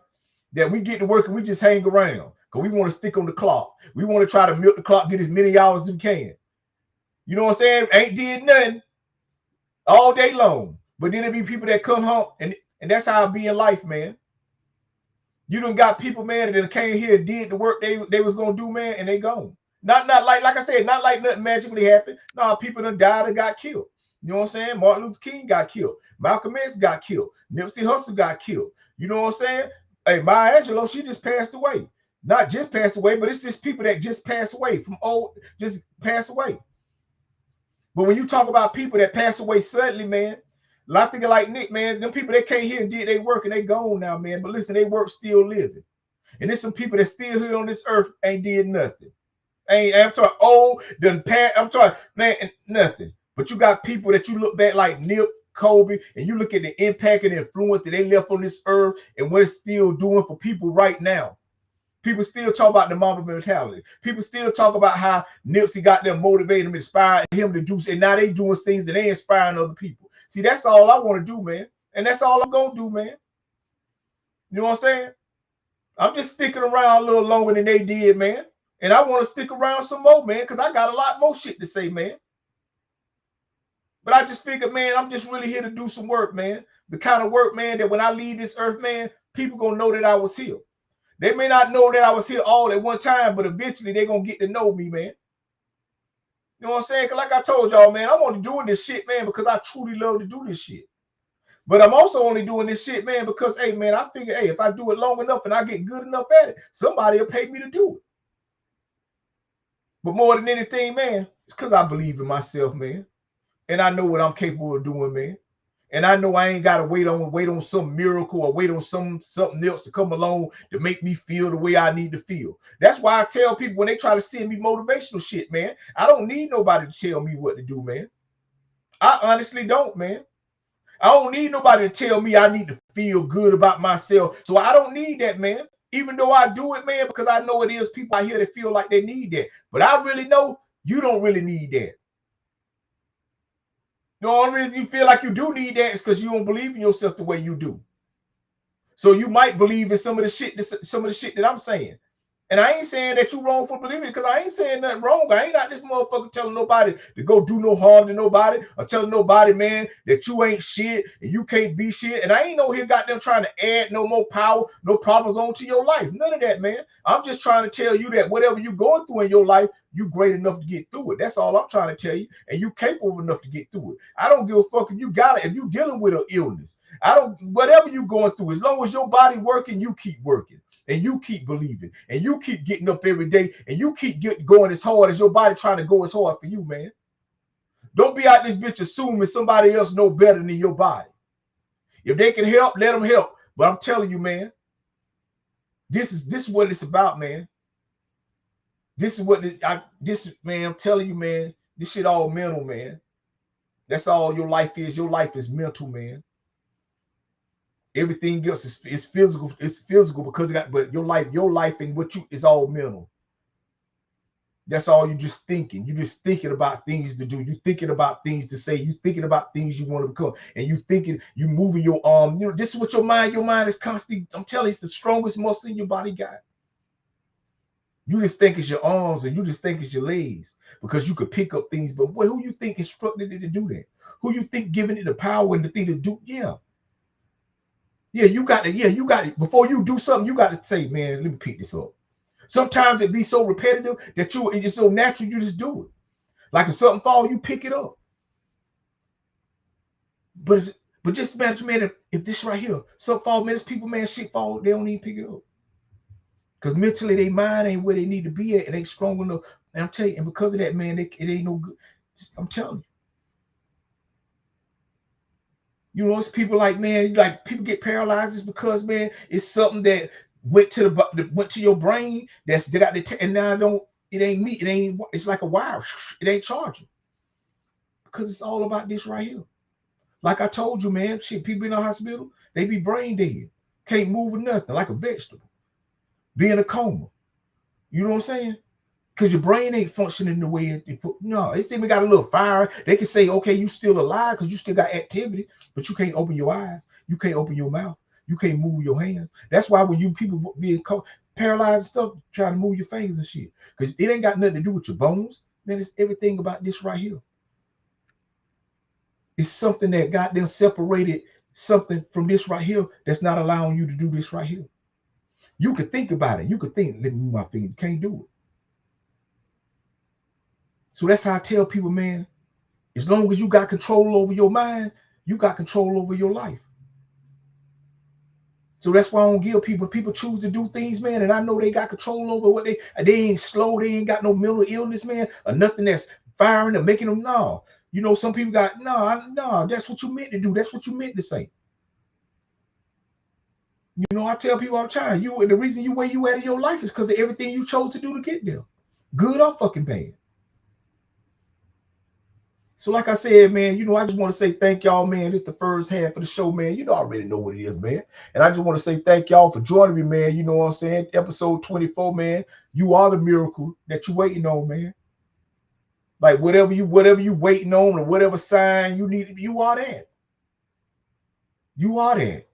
that we get to work and we just hang around because we want to stick on the clock. We want to try to milk the clock, get as many hours as we can. You know what I'm saying? Ain't did nothing all day long. But then it be people that come home, and that's how it be in life, man. You done got people, man, that came here and did the work they was gonna do, man, and they gone. Not like I said, not like nothing magically happened. No, people done died and got killed. You know what I'm saying? Martin Luther King got killed. Malcolm X got killed. Nipsey Hussle got killed. You know what I'm saying? Hey, Maya Angelou, she just passed away. Not just passed away, but it's just people that just pass away just pass away. But when you talk about people that pass away suddenly, man, a lot of things like Nick, man, them people that came here and did their work and they gone now, man. But listen, they work still living. And there's some people that still here on this earth ain't did nothing. I'm talking, I'm talking, man, nothing. But you got people that you look back like Nip, Kobe, and you look at the impact and the influence that they left on this earth and what it's still doing for people right now. People still talk about the Mamba mentality. People still talk about how Nipsey got them motivated and inspired him to do, and now they doing things and they inspiring other people. See, that's all I want to do, man. And that's all I'm going to do, man. You know what I'm saying? I'm just sticking around a little longer than they did, man. And I want to stick around some more, man, because I got a lot more shit to say, man. But I just figured, man, I'm just really here to do some work, man. The kind of work, man, that when I leave this earth, man, people gonna know that I was here. They may not know that I was here all at one time, but eventually they're gonna get to know me, man. You know what I'm saying? Because like I told y'all, man, I'm only doing this shit, man, because I truly love to do this shit. But I'm also only doing this shit, man, because, hey, man, I figure, hey, if I do it long enough and I get good enough at it, somebody will pay me to do it. But more than anything, man, it's because I believe in myself, man. And I know what I'm capable of doing, man. And I know I ain't got to wait on some miracle or wait on something else to come along to make me feel the way I need to feel. That's why I tell people when they try to send me motivational shit, man, I don't need nobody to tell me what to do, man. I honestly don't, man. I don't need nobody to tell me I need to feel good about myself. So I don't need that, man. Even though I do it, man, because I know it is people out here that feel like they need that. But I really know you don't really need that. The only reason you feel like you do need that is because you don't believe in yourself the way you do. So you might believe in some of the shit that I'm saying. And I ain't saying that you wrong for believing it, because I ain't saying nothing wrong. I ain't out this motherfucker telling nobody to go do no harm to nobody, or telling nobody, man, that you ain't shit and you can't be shit. And I ain't no here got them trying to add no more power, no problems onto your life. None of that, man. I'm just trying to tell you that whatever you're going through in your life, you great enough to get through it. That's all I'm trying to tell you. And you capable enough to get through it. I don't give a fuck if you got it, if you dealing with an illness. Whatever you going through, as long as your body working, you keep working. And you keep believing, and you keep getting up every day, and you keep going as hard as your body trying to go as hard for you, man. Don't be out this bitch assuming somebody else know better than your body. If they can help, let them help. But I'm telling you, man, this is what it's about, man. This is what man, I'm telling you, man, this shit all mental, man. That's all your life is. Your life is mental, man. Everything else is physical. It's physical because but your life and what you is all mental. That's all you're just thinking. You're just thinking about things to do. You're thinking about things to say. You're thinking about things you want to become. And you thinking, you moving your arm. You know, this is what your mind is constantly. I'm telling you, it's the strongest muscle in your body got. You just think it's your arms, and you just think it's your legs, because you could pick up things. But who you think instructed it to do that? Who you think giving it the power and the thing to do? Yeah. Yeah, you got it. Before you do something, you got to say, man, let me pick this up. Sometimes it be so repetitive that it's so natural, you just do it. Like if something falls, you pick it up. But just imagine, man, if this right here, something fall, man, people, man, shit fall, they don't even pick it up. Because mentally, their mind ain't where they need to be at, and they strong enough. And I'm telling you, and because of that, man, it ain't no good. I'm telling you. You know, it's people like, man, like people get paralyzed is because, man, it's something that went to your brain they got and now it ain't me. It's like a wire. It ain't charging. Because it's all about this right here. Like I told you, man, shit, people in the hospital, they be brain dead. Can't move or nothing, like a vegetable. Be in a coma. You know what I'm saying? Because your brain ain't functioning the way it put. No, it's even got a little fire. They can say, okay, you still alive because you still got activity, but you can't open your eyes. You can't open your mouth. You can't move your hands. That's why when you people being paralyzed and stuff, trying to move your fingers and shit, because it ain't got nothing to do with your bones. Man, it's everything about this right here. It's something that got them separated something from this right here that's not allowing you to do this right here. You could think about it. You could think, let me move my finger. You can't do it. So that's how I tell people, man, as long as you got control over your mind, you got control over your life. So that's why I don't give people choose to do things, man, and I know they got control over what they ain't slow, they ain't got no mental illness, man, or nothing that's firing or making them, no. You know, some people got, no, that's what you meant to do. That's what you meant to say. You know, I tell people all the time, the reason you where you at in your life is because of everything you chose to do to get there. Good or fucking bad. So like I said, man, you know, I just want to say thank y'all, man. This is the first half of the show, man. You know, I already know what it is, man. And I just want to say thank y'all for joining me, man. You know what I'm saying? Episode 24, man. You are the miracle that you waiting on, man. Like whatever you waiting on, or whatever sign you need, you are that. You are that.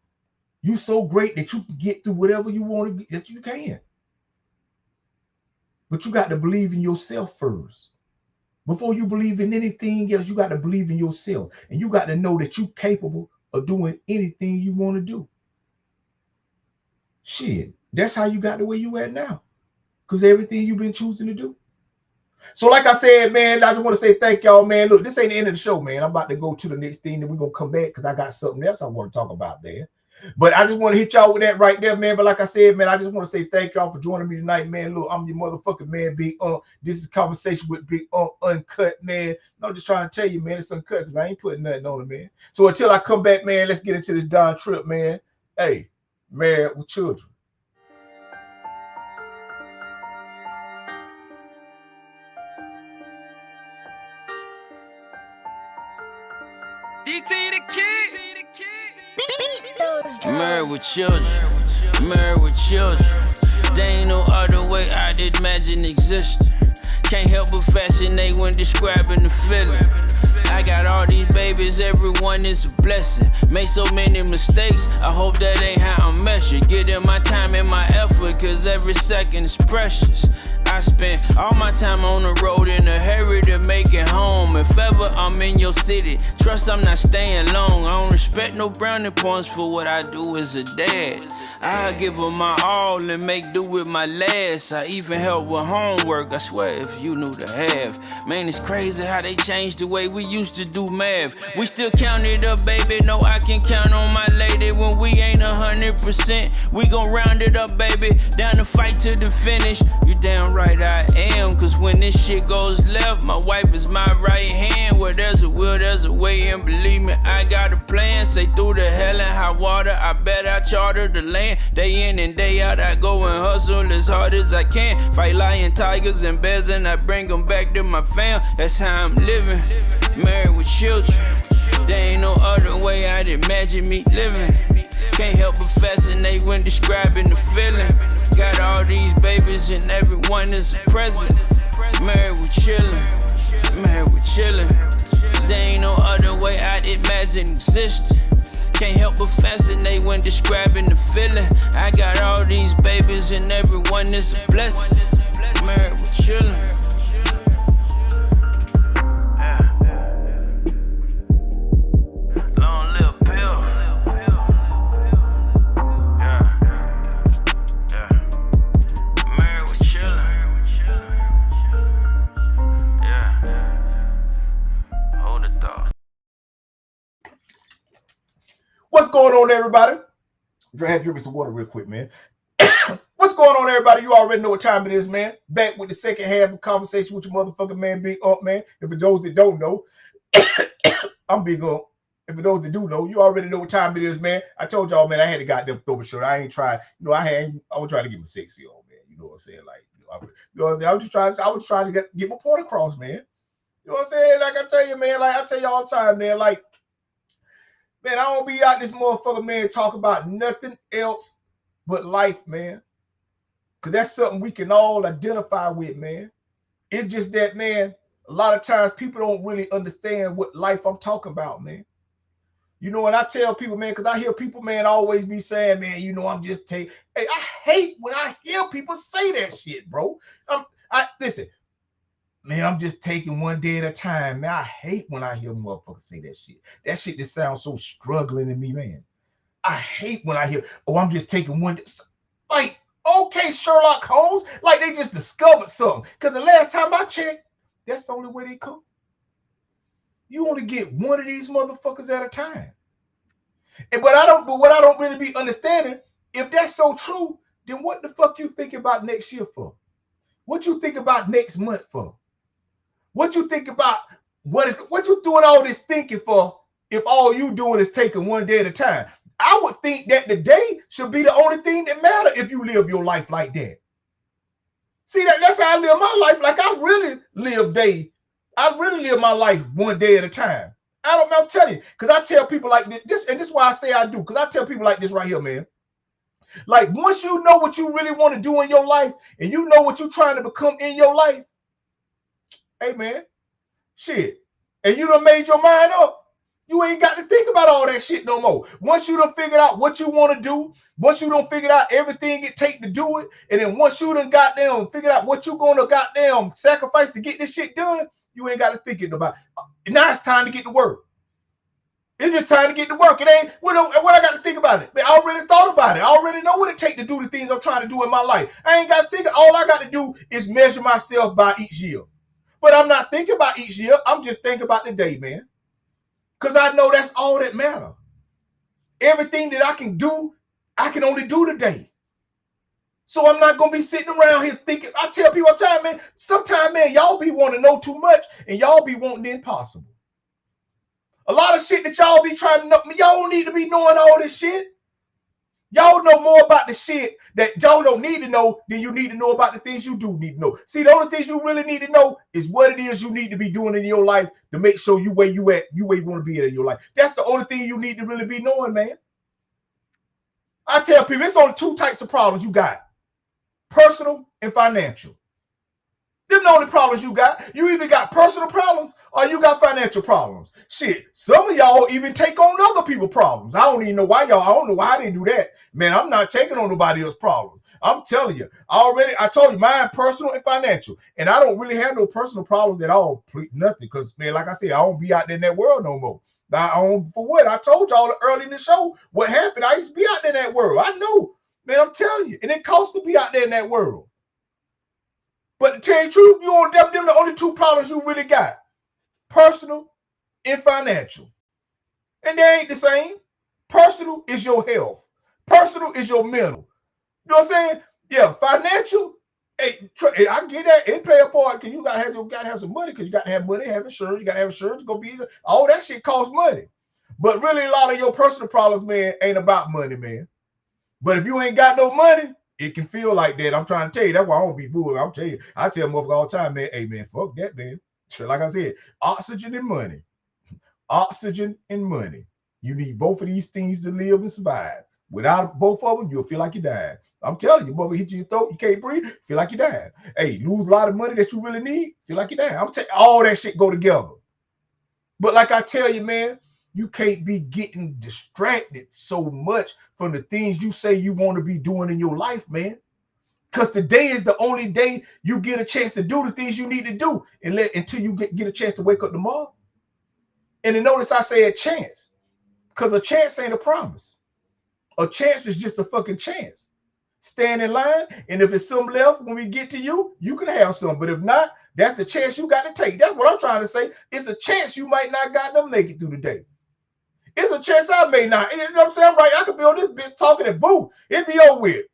You so great that you can get through whatever you want to get, that you can. But you got to believe in yourself first. Before you believe in anything else, you got to believe in yourself. And you got to know that you're capable of doing anything you want to do. Shit, that's how you got to where you at now. Because everything you've been choosing to do. So like I said, man, I just want to say thank y'all, man. Look, this ain't the end of the show, man. I'm about to go to the next thing, and we're going to come back because I got something else I want to talk about there. But I just want to hit y'all with that right there, man. But like I said, man, I just want to say thank y'all for joining me tonight, man. Look, I'm your motherfucking man, Big This is Conversation with Big Uncut, man. I'm just trying to tell you, man, it's uncut because I ain't putting nothing on it, man. So until I come back, man, let's get into this Don trip, man. Hey, married with children. DT the kid. Married with children. Married with children. There ain't no other way I did imagine existing. Can't help but fascinate when describing the feeling. I got all these babies, everyone is a blessing. Made so many mistakes, I hope that ain't how I'm measured. Get in my time and my effort, cause every second is precious. I spend all my time on the road in a hurry to make it home. If ever I'm in your city, trust I'm not staying long. I don't respect no brownie points for what I do as a dad. I give them my all and make do with my last. I even help with homework, I swear if you knew the half. Man, it's crazy how they changed the way we used to do math. We still count it up, baby, know I can count on my lady. When we ain't 100%, we gon' round it up, baby. Down to fight to the finish. You damn right I am, cause when this shit goes left, my wife is my right hand. Where there's a will, there's a way, and believe me, I got a plan. Say through the hell and high water, I bet I charter the land. Day in and day out, I go and hustle as hard as I can. Fight lion, tigers, and bears, and I bring them back to my fam. That's how I'm living, married with children. There ain't no other way I'd imagine me living. Can't help but fascinate when describing the feeling. Got all these babies and everyone is a present. Married with chillin', married with chillin'. There ain't no other way I'd imagine existing. Can't help but fascinate when describing the feeling. I got all these babies and everyone is a blessing. Married with chillin'. Long live Bill. Married with chillin'. Yeah. Hold the thought. What's going on, everybody? Drink me some water real quick, man. What's going on, everybody? You already know what time it is, man. Back with the second half of Conversation with your motherfucking man, Big Up, man. And for those that don't know, I'm Big Up. And for those that do know, you already know what time it is, man. I told y'all, man, I had to goddamn throw a shirt. I ain't trying, I was trying to get my sexy on, man. You know what I'm saying? Like, you know what I'm saying? I was trying to get my point across, man. You know what I'm saying? Like I tell you, man, like I tell you all the time, man, like, man, I don't be out this motherfucker, man, talk about nothing else but life, man. Because that's something we can all identify with, man. It's just that, man, a lot of times people don't really understand what life I'm talking about, man. You know, and I tell people, man, because I hear people, man, always be saying, man, you know, I'm just taking. Hey, I hate when I hear people say that shit, bro. Listen, man, I'm just taking one day at a time. Man, I hate when I hear motherfuckers say that shit. That shit just sounds so struggling to me, man. I hate when I hear, oh, I'm just taking one day. Like, okay, Sherlock Holmes, like they just discovered something. Because the last time I checked, that's the only way they come. You only get one of these motherfuckers at a time. But what I don't really be understanding, if that's so true, then what the fuck you thinking about next year for? What you think about next month for? What you think about what you doing all this thinking for if all you doing is taking one day at a time? I would think that the day should be the only thing that matter if you live your life like that. See, that's how I live my life. Like I really live my life one day at a time. I'm telling you, because I tell people like this, and this is why I say I do, because I tell people like this right here, man. Like once you know what you really want to do in your life, and you know what you're trying to become in your life, hey man, shit, and you done made your mind up. You ain't got to think about all that shit no more. Once you done figured out what you want to do, once you done figured out everything it take to do it, and then once you done goddamn figured out what you gonna goddamn sacrifice to get this shit done, You ain't got to think it about it. Now it's time to get to work. It's just time to get to work. It ain't what I got to think about it. Man, I already thought about it. I already know what it takes to do the things I'm trying to do in my life. I ain't got to think. All I got to do is measure myself by each year. But I'm not thinking about each year. I'm just thinking about the day, man. Because I know that's all that matters. Everything that I can do, I can only do today. So I'm not going to be sitting around here thinking. I tell people all the time, man, sometimes, man, y'all be wanting to know too much and y'all be wanting the impossible. A lot of shit that y'all be trying to know, y'all don't need to be knowing all this shit. Y'all know more about the shit that y'all don't need to know than you need to know about the things you do need to know. See, the only things you really need to know is what it is you need to be doing in your life to make sure you where you want to be in your life. That's the only thing you need to really be knowing, man. I tell people, it's only two types of problems you got: personal and financial. Them the only problems you got. You either got personal problems or you got financial problems. Shit, some of y'all even take on other people's problems. I don't even know why y'all. I don't know why they do that. Man, I'm not taking on nobody else's problems. I'm telling you. I told you, mine personal and financial. And I don't really have no personal problems at all. Nothing. Because, man, like I said, I don't be out there in that world no more. For what? I told y'all early in the show what happened. I used to be out there in that world. I know. Man, I'm telling you. And it costs to be out there in that world. But to tell you the truth, you on them the only two problems you really got: personal and financial. And they ain't the same. Personal is your health. Personal is your mental. You know what I'm saying? Yeah, financial. Hey, I get that. It play a part because you gotta have some money, because you gotta have money, have insurance, you gotta have insurance, all that shit costs money. But really, a lot of your personal problems, man, ain't about money, man. But if you ain't got no money, it can feel like that. I'm trying to tell you. That's why I don't be fooled. I'm telling you. I tell motherfuckers all the time, man, hey, man, fuck that, man. Like I said, oxygen and money. Oxygen and money. You need both of these things to live and survive. Without both of them, you'll feel like you died. I'm telling you, mother hit you in your throat, you can't breathe, feel like you died. Hey, lose a lot of money that you really need, feel like you died. I'm telling you, all that shit go together. But like I tell you, man, you can't be getting distracted so much from the things you say you want to be doing in your life, man. Because today is the only day you get a chance to do the things you need to do until you get a chance to wake up tomorrow. And then notice I say a chance, because a chance ain't a promise. A chance is just a fucking chance. Stand in line, and if it's some left when we get to you, you can have some. But if not, that's the chance you got to take. That's what I'm trying to say. It's a chance you might not got to make it through the day. It's a chance I may not. You know what I'm saying? Right? I could be on this bitch talking and boom, it'd be over with.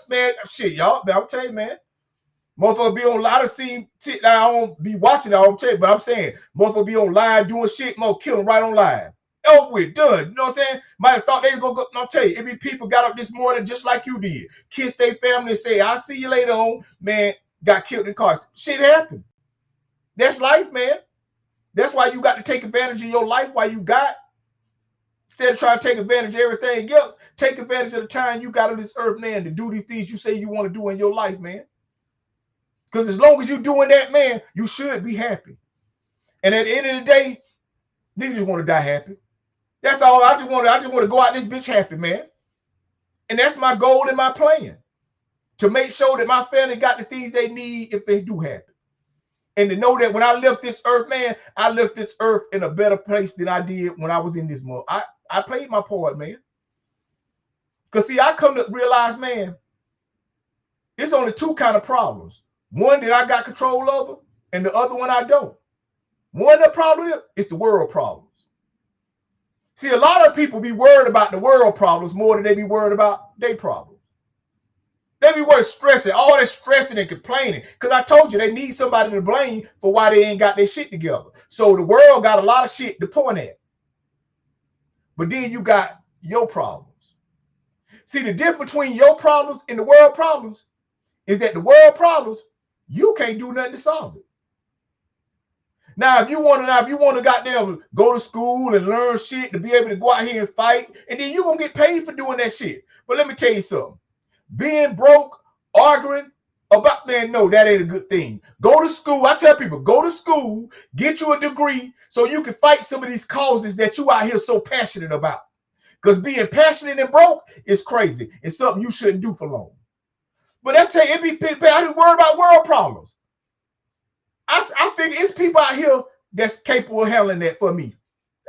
Man, shit, y'all. I'm telling you, man. Motherfucker be on live to see shit. Now I don't be watching it, I'm telling you, but I'm saying motherfucker be on live doing shit, motherfucker kill them right on live. Over with, done. You know what I'm saying? Might have thought they was gonna go. I'll tell you, it be people got up this morning just like you did. Kiss their family and say, I'll see you later on. Man, got killed in cars. Shit happened. That's life, man. That's why you got to take advantage of your life while you got. Instead of trying to take advantage of everything else, take advantage of the time you got on this earth, man, to do these things you say you want to do in your life, man. Because as long as you're doing that, man, you should be happy. And at the end of the day, niggas just want to die happy. That's all. I just want to go out this bitch happy, man. And that's my goal and my plan. To make sure that my family got the things they need if they do happen. And to know that when I left this earth, man, I left this earth in a better place than I did when I was in this mode. I played my part, man. Because, see, I come to realize, man, it's only two kind of problems. One that I got control over, and the other one I don't. One of the problems is the world problems. See, a lot of people be worried about the world problems more than they be worried about their problems. They be worried, stressing, all that stressing and complaining. Because I told you, they need somebody to blame for why they ain't got their shit together. So the world got a lot of shit to point at. But then you got your problems. See, the difference between your problems and the world problems is that the world problems, you can't do nothing to solve it. Now, if you want to goddamn go to school and learn shit to be able to go out here and fight, and then you're going to get paid for doing that shit. But let me tell you something. Being broke, arguing about, man, no, that ain't a good thing. Go to school. I tell people, go to school, get you a degree so you can fight some of these causes that you out here so passionate about. Because being passionate and broke is crazy. It's something you shouldn't do for long. But that's tell you, I didn't worry about world problems. I figure it's people out here that's capable of handling that for me.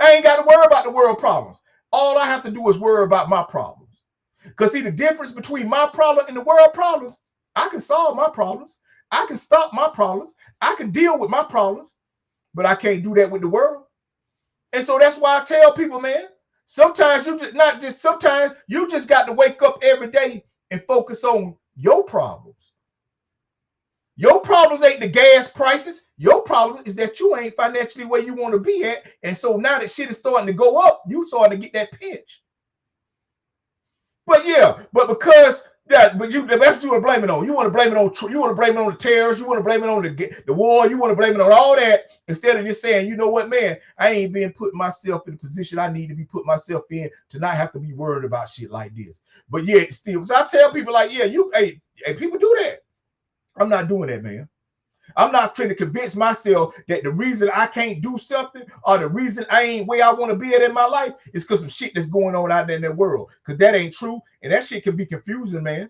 I ain't got to worry about the world problems. All I have to do is worry about my problems. Because see, the difference between my problem and the world problems, I can solve my problems. I can stop my problems. I can deal with my problems, but I can't do that with the world. And so that's why I tell people, man, sometimes you just not just sometimes you just got to wake up every day and focus on your problems. Your problems ain't the gas prices. Your problem is that you ain't financially where you want to be at. And so now that shit is starting to go up, you starting to get that pinch. But yeah, but because that, but you that's what you want to blame it on. You want to blame it on you want to blame it on the terrorists. You want to blame it on the war. You want to blame it on all that instead of just saying, you know what, man, I ain't been putting myself in the position I need to be put myself in to not have to be worried about shit like this. But yeah, still, so I tell people like, yeah, hey, people do that. I'm not doing that, man. I'm not trying to convince myself that the reason I can't do something or the reason I ain't where I want to be at in my life is because some shit that's going on out there in that world. Because that ain't true. And that shit can be confusing, man.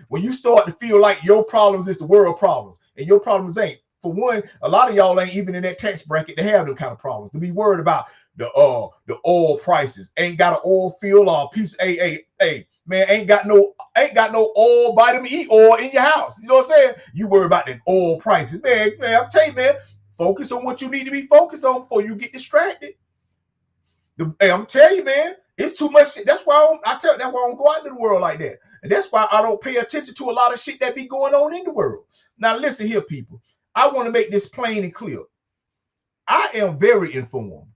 When you start to feel like your problems is the world problems and your problems ain't. For one, a lot of y'all ain't even in that tax bracket to have them kind of problems. To be worried about the oil prices. Ain't got an oil field or a piece of man, ain't got no oil, vitamin E oil in your house. You know what I'm saying? You worry about the oil prices. Man, I'm telling you, man, focus on what you need to be focused on before you get distracted. Hey, I'm telling you, man, it's too much shit. That's why that's why I don't go out into the world like that. And that's why I don't pay attention to a lot of shit that be going on in the world. Now, listen here, people. I want to make this plain and clear. I am very informed.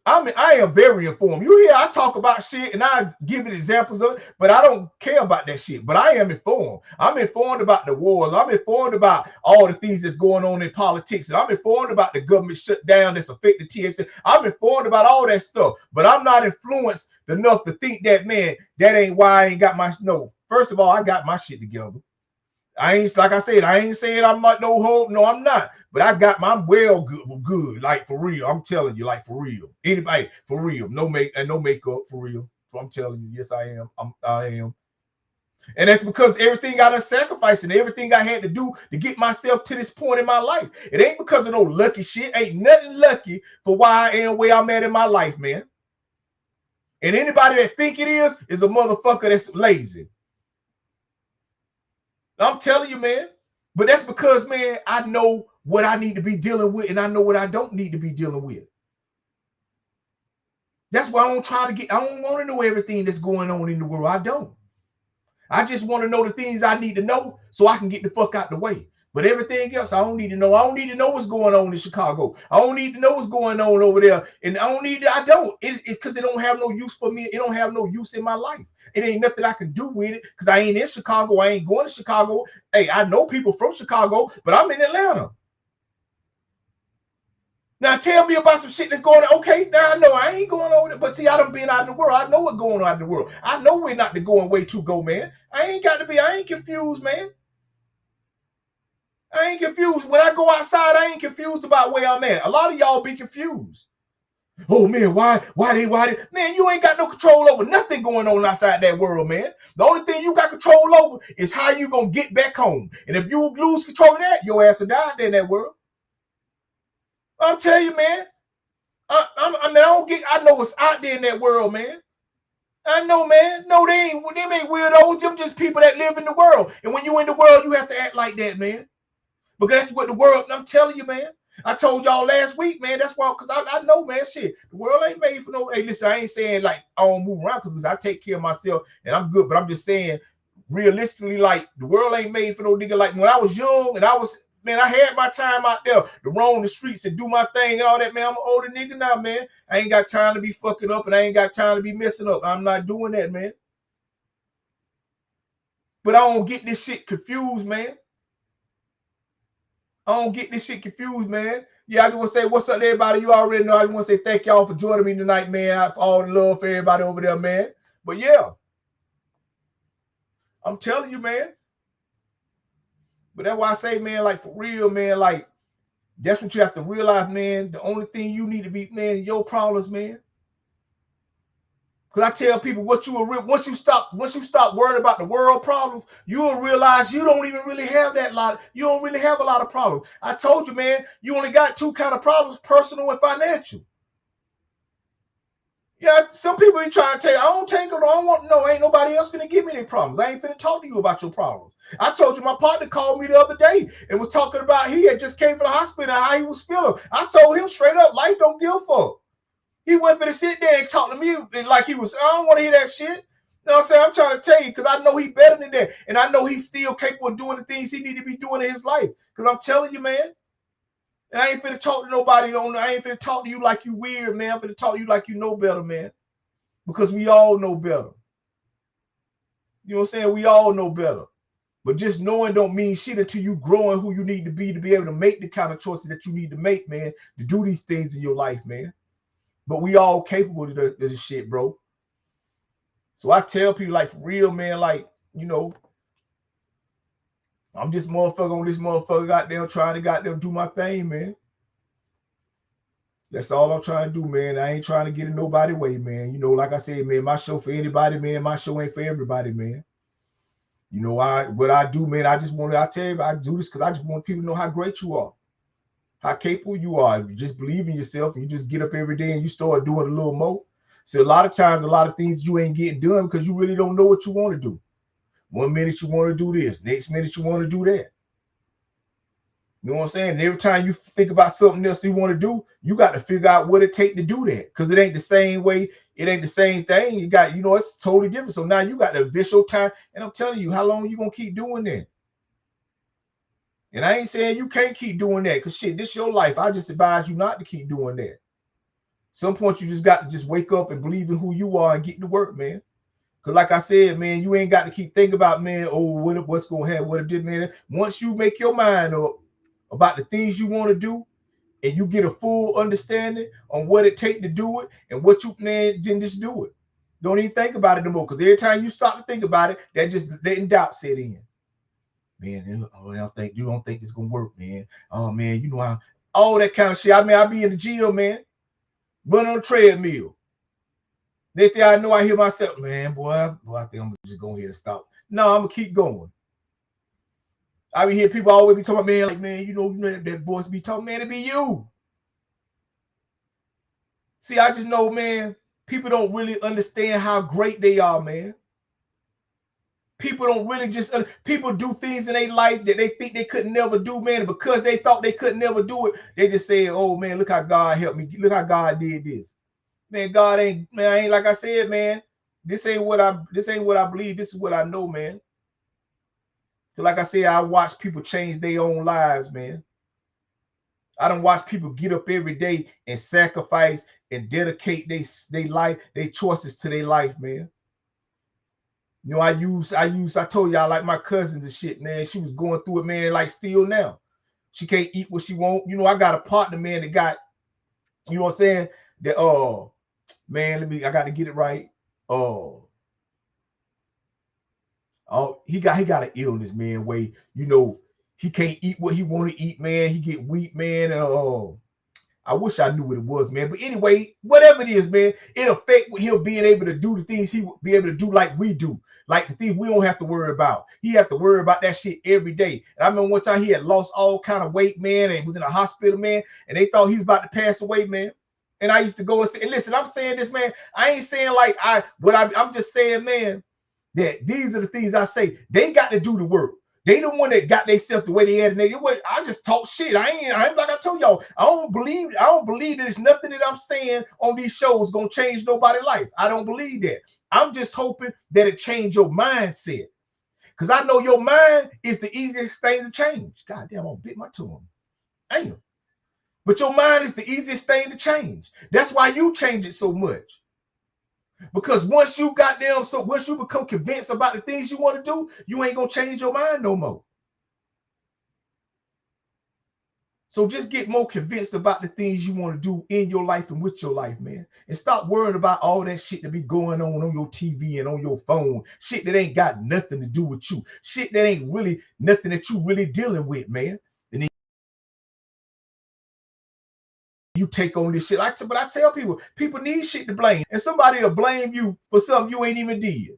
I am very informed. You hear I talk about shit and I give it examples of it, but I don't care about that shit. But I am informed. I'm informed about the wars. I'm informed about all the things that's going on in politics. And I'm informed about the government shutdown that's affecting TSA. I'm informed about all that stuff. But I'm not influenced enough to think that, man, that ain't why I ain't got my no. First of all, I got my shit together. I ain't, like I said, I ain't saying I'm not no hope. No, I'm not. But I got my well good, like for real. I'm telling you, like for real. Anybody for real? No makeup for real. I'm telling you, yes, I am. I am. And that's because everything I done sacrificed and everything I had to do to get myself to this point in my life. It ain't because of no lucky shit. Ain't nothing lucky for why I am where I'm at in my life, man. And anybody that think it is a motherfucker that's lazy. I'm telling you, man. But that's because, man, I know what I need to be dealing with and I know what I don't need to be dealing with. That's why I don't want to know everything that's going on in the world. I don't. I just want to know the things I need to know so I can get the fuck out the way. But everything else, I don't need to know. I don't need to know what's going on in Chicago. I don't need to know what's going on over there. And I don't. Because it don't have no use for me. It don't have no use in my life. It ain't nothing I can do with it because I ain't in Chicago. I ain't going to Chicago. Hey, I know people from Chicago, but I'm in Atlanta. Now tell me about some shit that's going on. Okay, now I know I ain't going over there, but see, I done been out in the world. I know what's going on out in the world. I know we're not going way to go, man. I ain't confused, man. I ain't confused. When I go outside, I ain't confused about where I'm at. A lot of y'all be confused. Oh man, why man, you ain't got no control over nothing going on outside that world, man. The only thing you got control over is how you gonna get back home. And if you lose control of that, your ass will die there in that world. I'm telling you, man. I know what's out there in that world, man. I know, man. No, they ain't weirdos. Them just people that live in the world. And when you in the world, you have to act like that, man. Because that's what the world, I'm telling you, man. I told y'all last week, man. That's why, because I know, man, shit. The world ain't made for no, hey, listen, I ain't saying like I don't move around because I take care of myself and I'm good. But I'm just saying, realistically, like the world ain't made for no nigga. Like when I was young and I had my time out there to roam the streets and do my thing and all that, man. I'm an older nigga now, man. I ain't got time to be fucking up and I ain't got time to be messing up. I'm not doing that, man. But I don't get this shit confused, man. I don't get this shit confused, man. Yeah, I just want to say what's up to everybody. You already know. I just want to say thank y'all for joining me tonight, man. All the love for everybody over there, man. But yeah, I'm telling you, man. But that's why I say, man, like for real, man, like that's what you have to realize, man. The only thing you need to be, man, your problems, man. Because I tell people what you will once you stop worrying about the world problems, you will realize you don't even really have that lot. You don't really have a lot of problems. I told you, man, you only got two kind of problems: personal and financial. Yeah, some people ain't trying to tell you, I don't take them. I don't want no. Ain't nobody else gonna give me any problems. I ain't finna talk to you about your problems. I told you my partner called me the other day and was talking about he had just came from the hospital and how he was feeling. I told him straight up, life don't give a fuck. He wasn't finna sit there and talk to me like he was, I don't want to hear that shit. You know what I'm saying? I'm trying to tell you because I know he's better than that. And I know he's still capable of doing the things he need to be doing in his life. Because I'm telling you, man. And I ain't finna talk to nobody. I ain't finna talk to you like you weird, man. I'm finna talk to you like you know better, man. Because we all know better. You know what I'm saying? We all know better. But just knowing don't mean shit until you growing who you need to be able to make the kind of choices that you need to make, man, to do these things in your life, man. But we all capable of this shit, bro. So I tell people, like, for real, man, like, you know, I'm just motherfucker on this motherfucker goddamn trying to goddamn do my thing, man. That's all I'm trying to do, man. I ain't trying to get in nobody's way, man. You know, like I said, man, my show for anybody, man. My show ain't for everybody, man. You know, what I do, man, I tell you, I do this because I just want people to know how great you are, how capable you are. If you just believe in yourself and you just get up every day and you start doing a little more. So a lot of times, a lot of things you ain't getting done because you really don't know what you want to do. 1 minute you want to do this, next minute you want to do that. You know what I'm saying? And every time you think about something else you want to do, you got to figure out what it take to do that. Because it ain't the same way. It ain't the same thing. You got, you know, it's totally different. So now you got the visual time. And I'm telling you, how long you going to keep doing that? And I ain't saying you can't keep doing that. Because shit, this is your life. I just advise you not to keep doing that. Some point you just got to just wake up and believe in who you are and get to work, man. Because like I said, man, you ain't got to keep thinking about, man, oh, what's going to happen, what it did, man. Once you make your mind up about the things you want to do, and you get a full understanding on what it takes to do it, and what you, man, then just do it. Don't even think about it no more. Because every time you start to think about it, that just letting doubt set in. Man, you don't think this gonna work, man. Oh man, you know how all that kind of shit. I mean, I be in the gym, man, run on a treadmill. Next thing I know, I hear myself, man, boy, I think I'm just going here to stop. No, I'm gonna keep going. I be hear people always be talking about, man, like, man, you know that voice be talking, man, it be you. See, I just know, man, people don't really understand how great they are, man. People don't really just, people do things in their life that they think they could never do, man. And because they thought they could never do it, they just say, oh, man, look how God helped me. Look how God did this. Man, God ain't, man, I ain't, like I said, man, this ain't what I believe. This is what I know, man. Like I said, I watch people change their own lives, man. I don't watch people get up every day and sacrifice and dedicate their life, their choices to their life, man. You know, I told y'all, like my cousins and shit, man. She was going through it, man, like still now. She can't eat what she want. You know, I got a partner, man, that got, you know what I'm saying? That, man, I got to get it right. He got an illness, man, where, you know, he can't eat what he want to eat, man. He get weak, man. I wish I knew what it was, man. But anyway, whatever it is, man, it affect with him being able to do the things he would be able to do like we do. Like the things we don't have to worry about. He have to worry about that shit every day. And I remember one time he had lost all kind of weight, man, and was in a hospital, man, and they thought he was about to pass away, man. And I used to go and say, and listen, I'm saying this, man. I ain't saying like I'm just saying, man, that these are the things I say. They got to do the work. They the one that got themselves the way they had. I just talk shit. I ain't like I told y'all. I don't believe that there's nothing that I'm saying on these shows gonna change nobody's life. I don't believe that. I'm just hoping that it change your mindset. Because I know your mind is the easiest thing to change. God damn, I'm gonna bit my tongue. Damn. But your mind is the easiest thing to change. That's why you change it so much. Because once you become convinced about the things you want to do, you ain't gonna change your mind no more. So just get more convinced about the things you want to do in your life and with your life, man. And stop worrying about all that shit that be going on your TV and on your phone. Shit that ain't got nothing to do with you. Shit that ain't really nothing that you really dealing with, man. And then you take on this shit. But I tell people need shit to blame. And somebody will blame you for something you ain't even did. You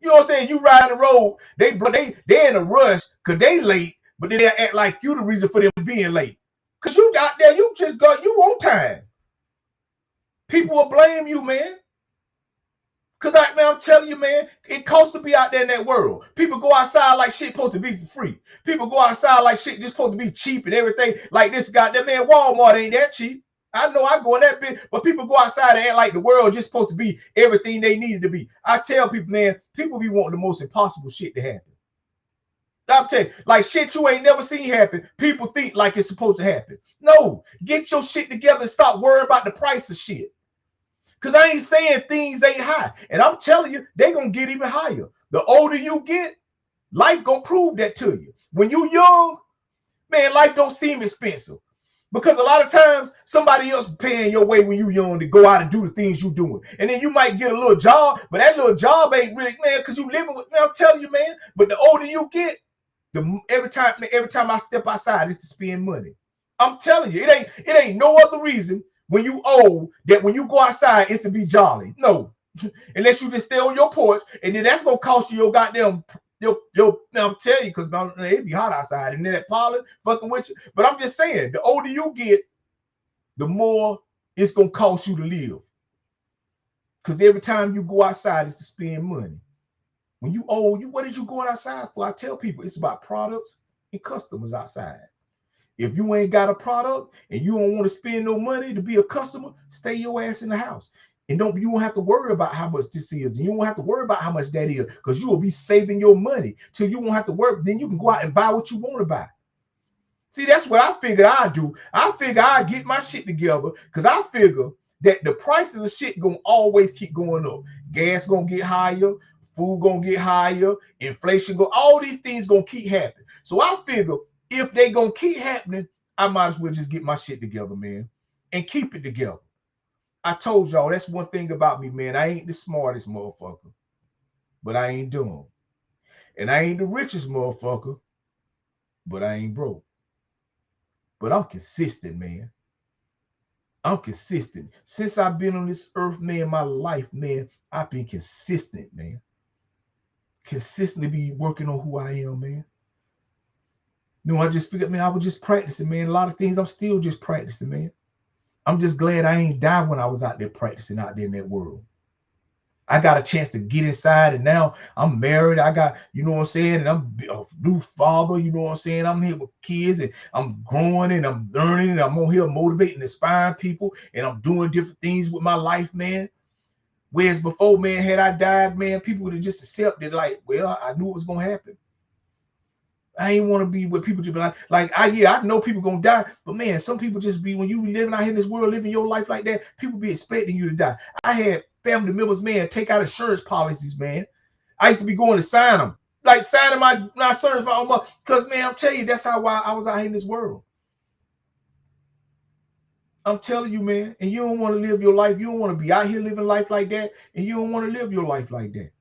know what I'm saying? You ride the road, they in a rush because they late, but then they act like you the reason for them being late. Because you got there, you on time. People will blame you, man. Cause I'm telling you, man, it costs to be out there in that world. People go outside like shit supposed to be for free. People go outside like shit just supposed to be cheap and everything. Like this goddamn man, Walmart ain't that cheap. I know I go in that bit, but people go outside and act like the world just supposed to be everything they needed to be. I tell people, man, people be wanting the most impossible shit to happen. I'm telling you, like shit you ain't never seen happen. People think like it's supposed to happen. No, get your shit together and stop worrying about the price of shit. Because I ain't saying things ain't high. And I'm telling you, they going to get even higher. The older you get, life going to prove that to you. When you young, man, life don't seem expensive. Because a lot of times, somebody else is paying your way when you young to go out and do the things you doing. And then you might get a little job, but that little job ain't really, man, because you living with, man, I'm telling you, man. But the older you get, every time I step outside, it's to spend money. I'm telling you, it ain't no other reason when you old that when you go outside it's to be jolly. No, unless you just stay on your porch, and then that's gonna cost you your goddamn your. I'm telling you, because it be hot outside, and then that pollen fucking with you. But I'm just saying, the older you get, the more it's gonna cost you to live. Because every time you go outside, it's to spend money. When you old, what is you going outside for? I tell people it's about products and customers outside. If you ain't got a product and you don't want to spend no money to be a customer, stay your ass in the house. And you won't have to worry about how much this is. And you won't have to worry about how much that is, because you will be saving your money till you won't have to work. Then you can go out and buy what you want to buy. See, that's what I figured I'd do. I figure I'd get my shit together, because I figure that the prices of shit gonna always keep going up. Gas gonna get higher, food gonna get higher, inflation all these things gonna keep happening. So I figure if they gonna keep happening, I might as well just get my shit together, man, and keep it together. I told y'all, that's one thing about me, man. I ain't the smartest motherfucker, but I ain't dumb. And I ain't the richest motherfucker, but I ain't broke. But I'm consistent, man. I'm consistent. Since I've been on this earth, man, my life, man, I've been consistent, man. Consistently be working on who I am, man. You know, I just figured, man, I was just practicing, man. A lot of things I'm still just practicing, man. I'm just glad I ain't died when I was out there practicing out there in that world. I got a chance to get inside, and now I'm married. I got, you know what I'm saying, and I'm a new father, you know what I'm saying. I'm here with kids, and I'm growing, and I'm learning, and I'm on here motivating, inspiring people, and I'm doing different things with my life, man. Whereas before, man, had I died, man, people would have just accepted, like, well, I knew it was gonna happen. I ain't want to be with people to be like, I know people gonna die, but man, some people just be, when you living out here in this world, living your life like that, people be expecting you to die. I had family members, man, take out insurance policies, man. I used to be going to sign them, like signing my insurance, because man, I'm telling you, that's how I was out here in this world. I'm telling you, man, and you don't want to live your life. You don't want to be out here living life like that, and you don't want to live your life like that.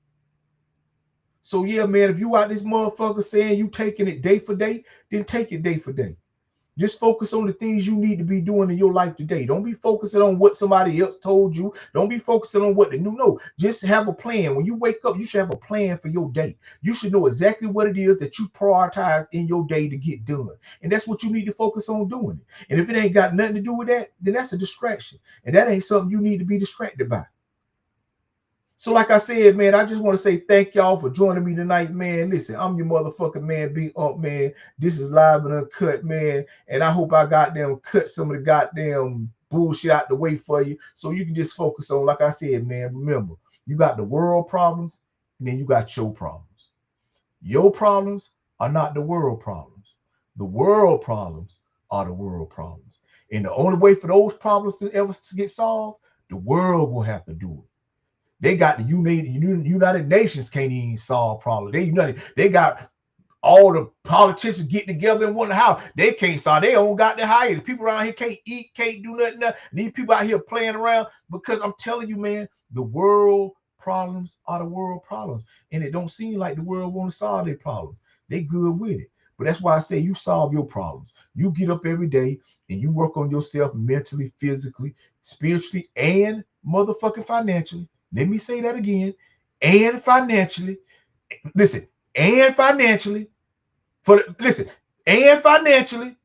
So yeah, man, if you out this motherfucker saying you taking it day for day, then take it day for day. Just focus on the things you need to be doing in your life today. Don't be focusing on what somebody else told you. Don't be focusing on what the new. No, just have a plan. When you wake up, you should have a plan for your day. You should know exactly what it is that you prioritize in your day to get done. And that's what you need to focus on doing. And if it ain't got nothing to do with that, then that's a distraction. And that ain't something you need to be distracted by. So like I said, man, I just want to say thank y'all for joining me tonight, man. Listen, I'm your motherfucking man, Big Ump, man. This is Live and Uncut, man. And I hope I got them cut some of the goddamn bullshit out the way for you, so you can just focus on, like I said, man, remember, you got the world problems, and then you got your problems. Your problems are not the world problems. The world problems are the world problems. And the only way for those problems to ever get solved, the world will have to do it. They got the United Nations can't even solve problems. They got all the politicians getting together in one house. They can't solve. They don't got the higher. The people around here can't eat, can't do nothing. These people out here playing around, because I'm telling you, man, the world problems are the world problems. And it don't seem like the world want to solve their problems. They good with it. But that's why I say you solve your problems. You get up every day and you work on yourself mentally, physically, spiritually, and motherfucking financially. Let me say that again. And financially. Listen, and financially. And financially.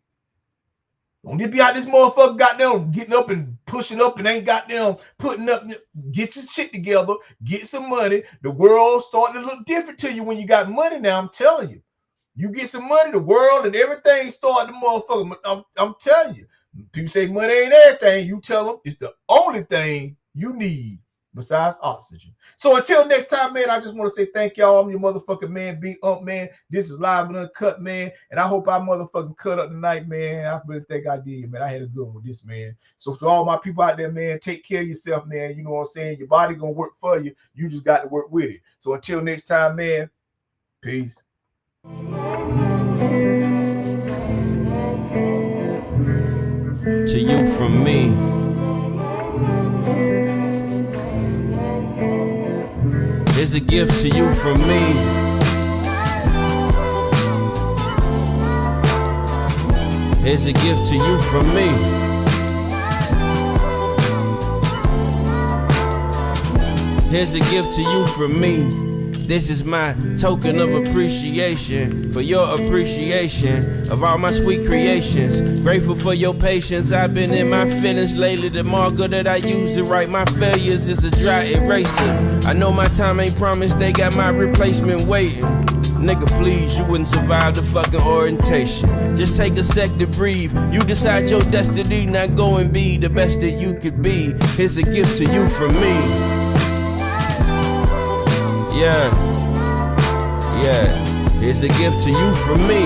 Don't just be out this motherfucker goddamn getting up and pushing up and ain't goddamn putting up. Get your shit together. Get some money. The world starting to look different to you when you got money now. I'm telling you. You get some money, the world and everything starting to motherfucker. I'm telling you. People say money ain't everything. You tell them it's the only thing you need besides oxygen. So until next time, man, I just want to say thank y'all. I'm your motherfucking man, Big Ump, man. This is Live and Uncut, man. And I hope I motherfucking cut up tonight, man. I really think I did, man. I had a good one with this, man. So to all my people out there, man, take care of yourself, man. You know what I'm saying? Your body gonna work for you. You just got to work with it. So until next time, man, peace. To you from me. Here's a gift to you from me. Here's a gift to you from me. Here's a gift to you from me. This is my token of appreciation for your appreciation of all my sweet creations. Grateful for your patience. I've been in my feelings lately. The marker that I use to write my failures is a dry eraser. I know my time ain't promised. They got my replacement waiting. Nigga, please, you wouldn't survive the fucking orientation. Just take a sec to breathe. You decide your destiny, not go and be the best that you could be. Here's a gift to you from me. Yeah, here's a gift to you from me.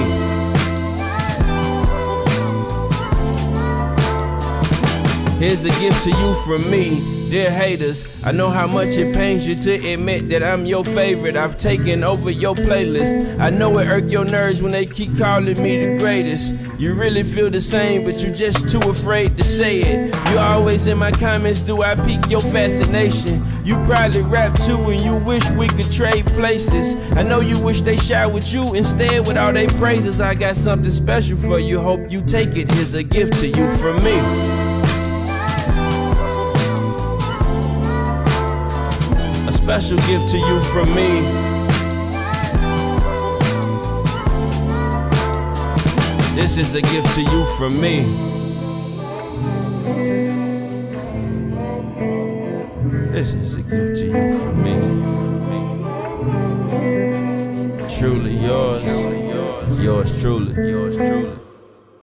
Here's a gift to you from me. Dear haters, I know how much it pains you to admit that I'm your favorite. I've taken over your playlist. I know it irk your nerves when they keep calling me the greatest. You really feel the same, but you're just too afraid to say it. You always in my comments, do I pique your fascination? You probably rap too and you wish we could trade places. I know you wish they shot with you instead with all they praises. I got something special for you, hope you take it. Here's a gift to you from me. A special gift to you from me. This is a gift to you from me. This is a gift to you from me. Truly yours, yours truly.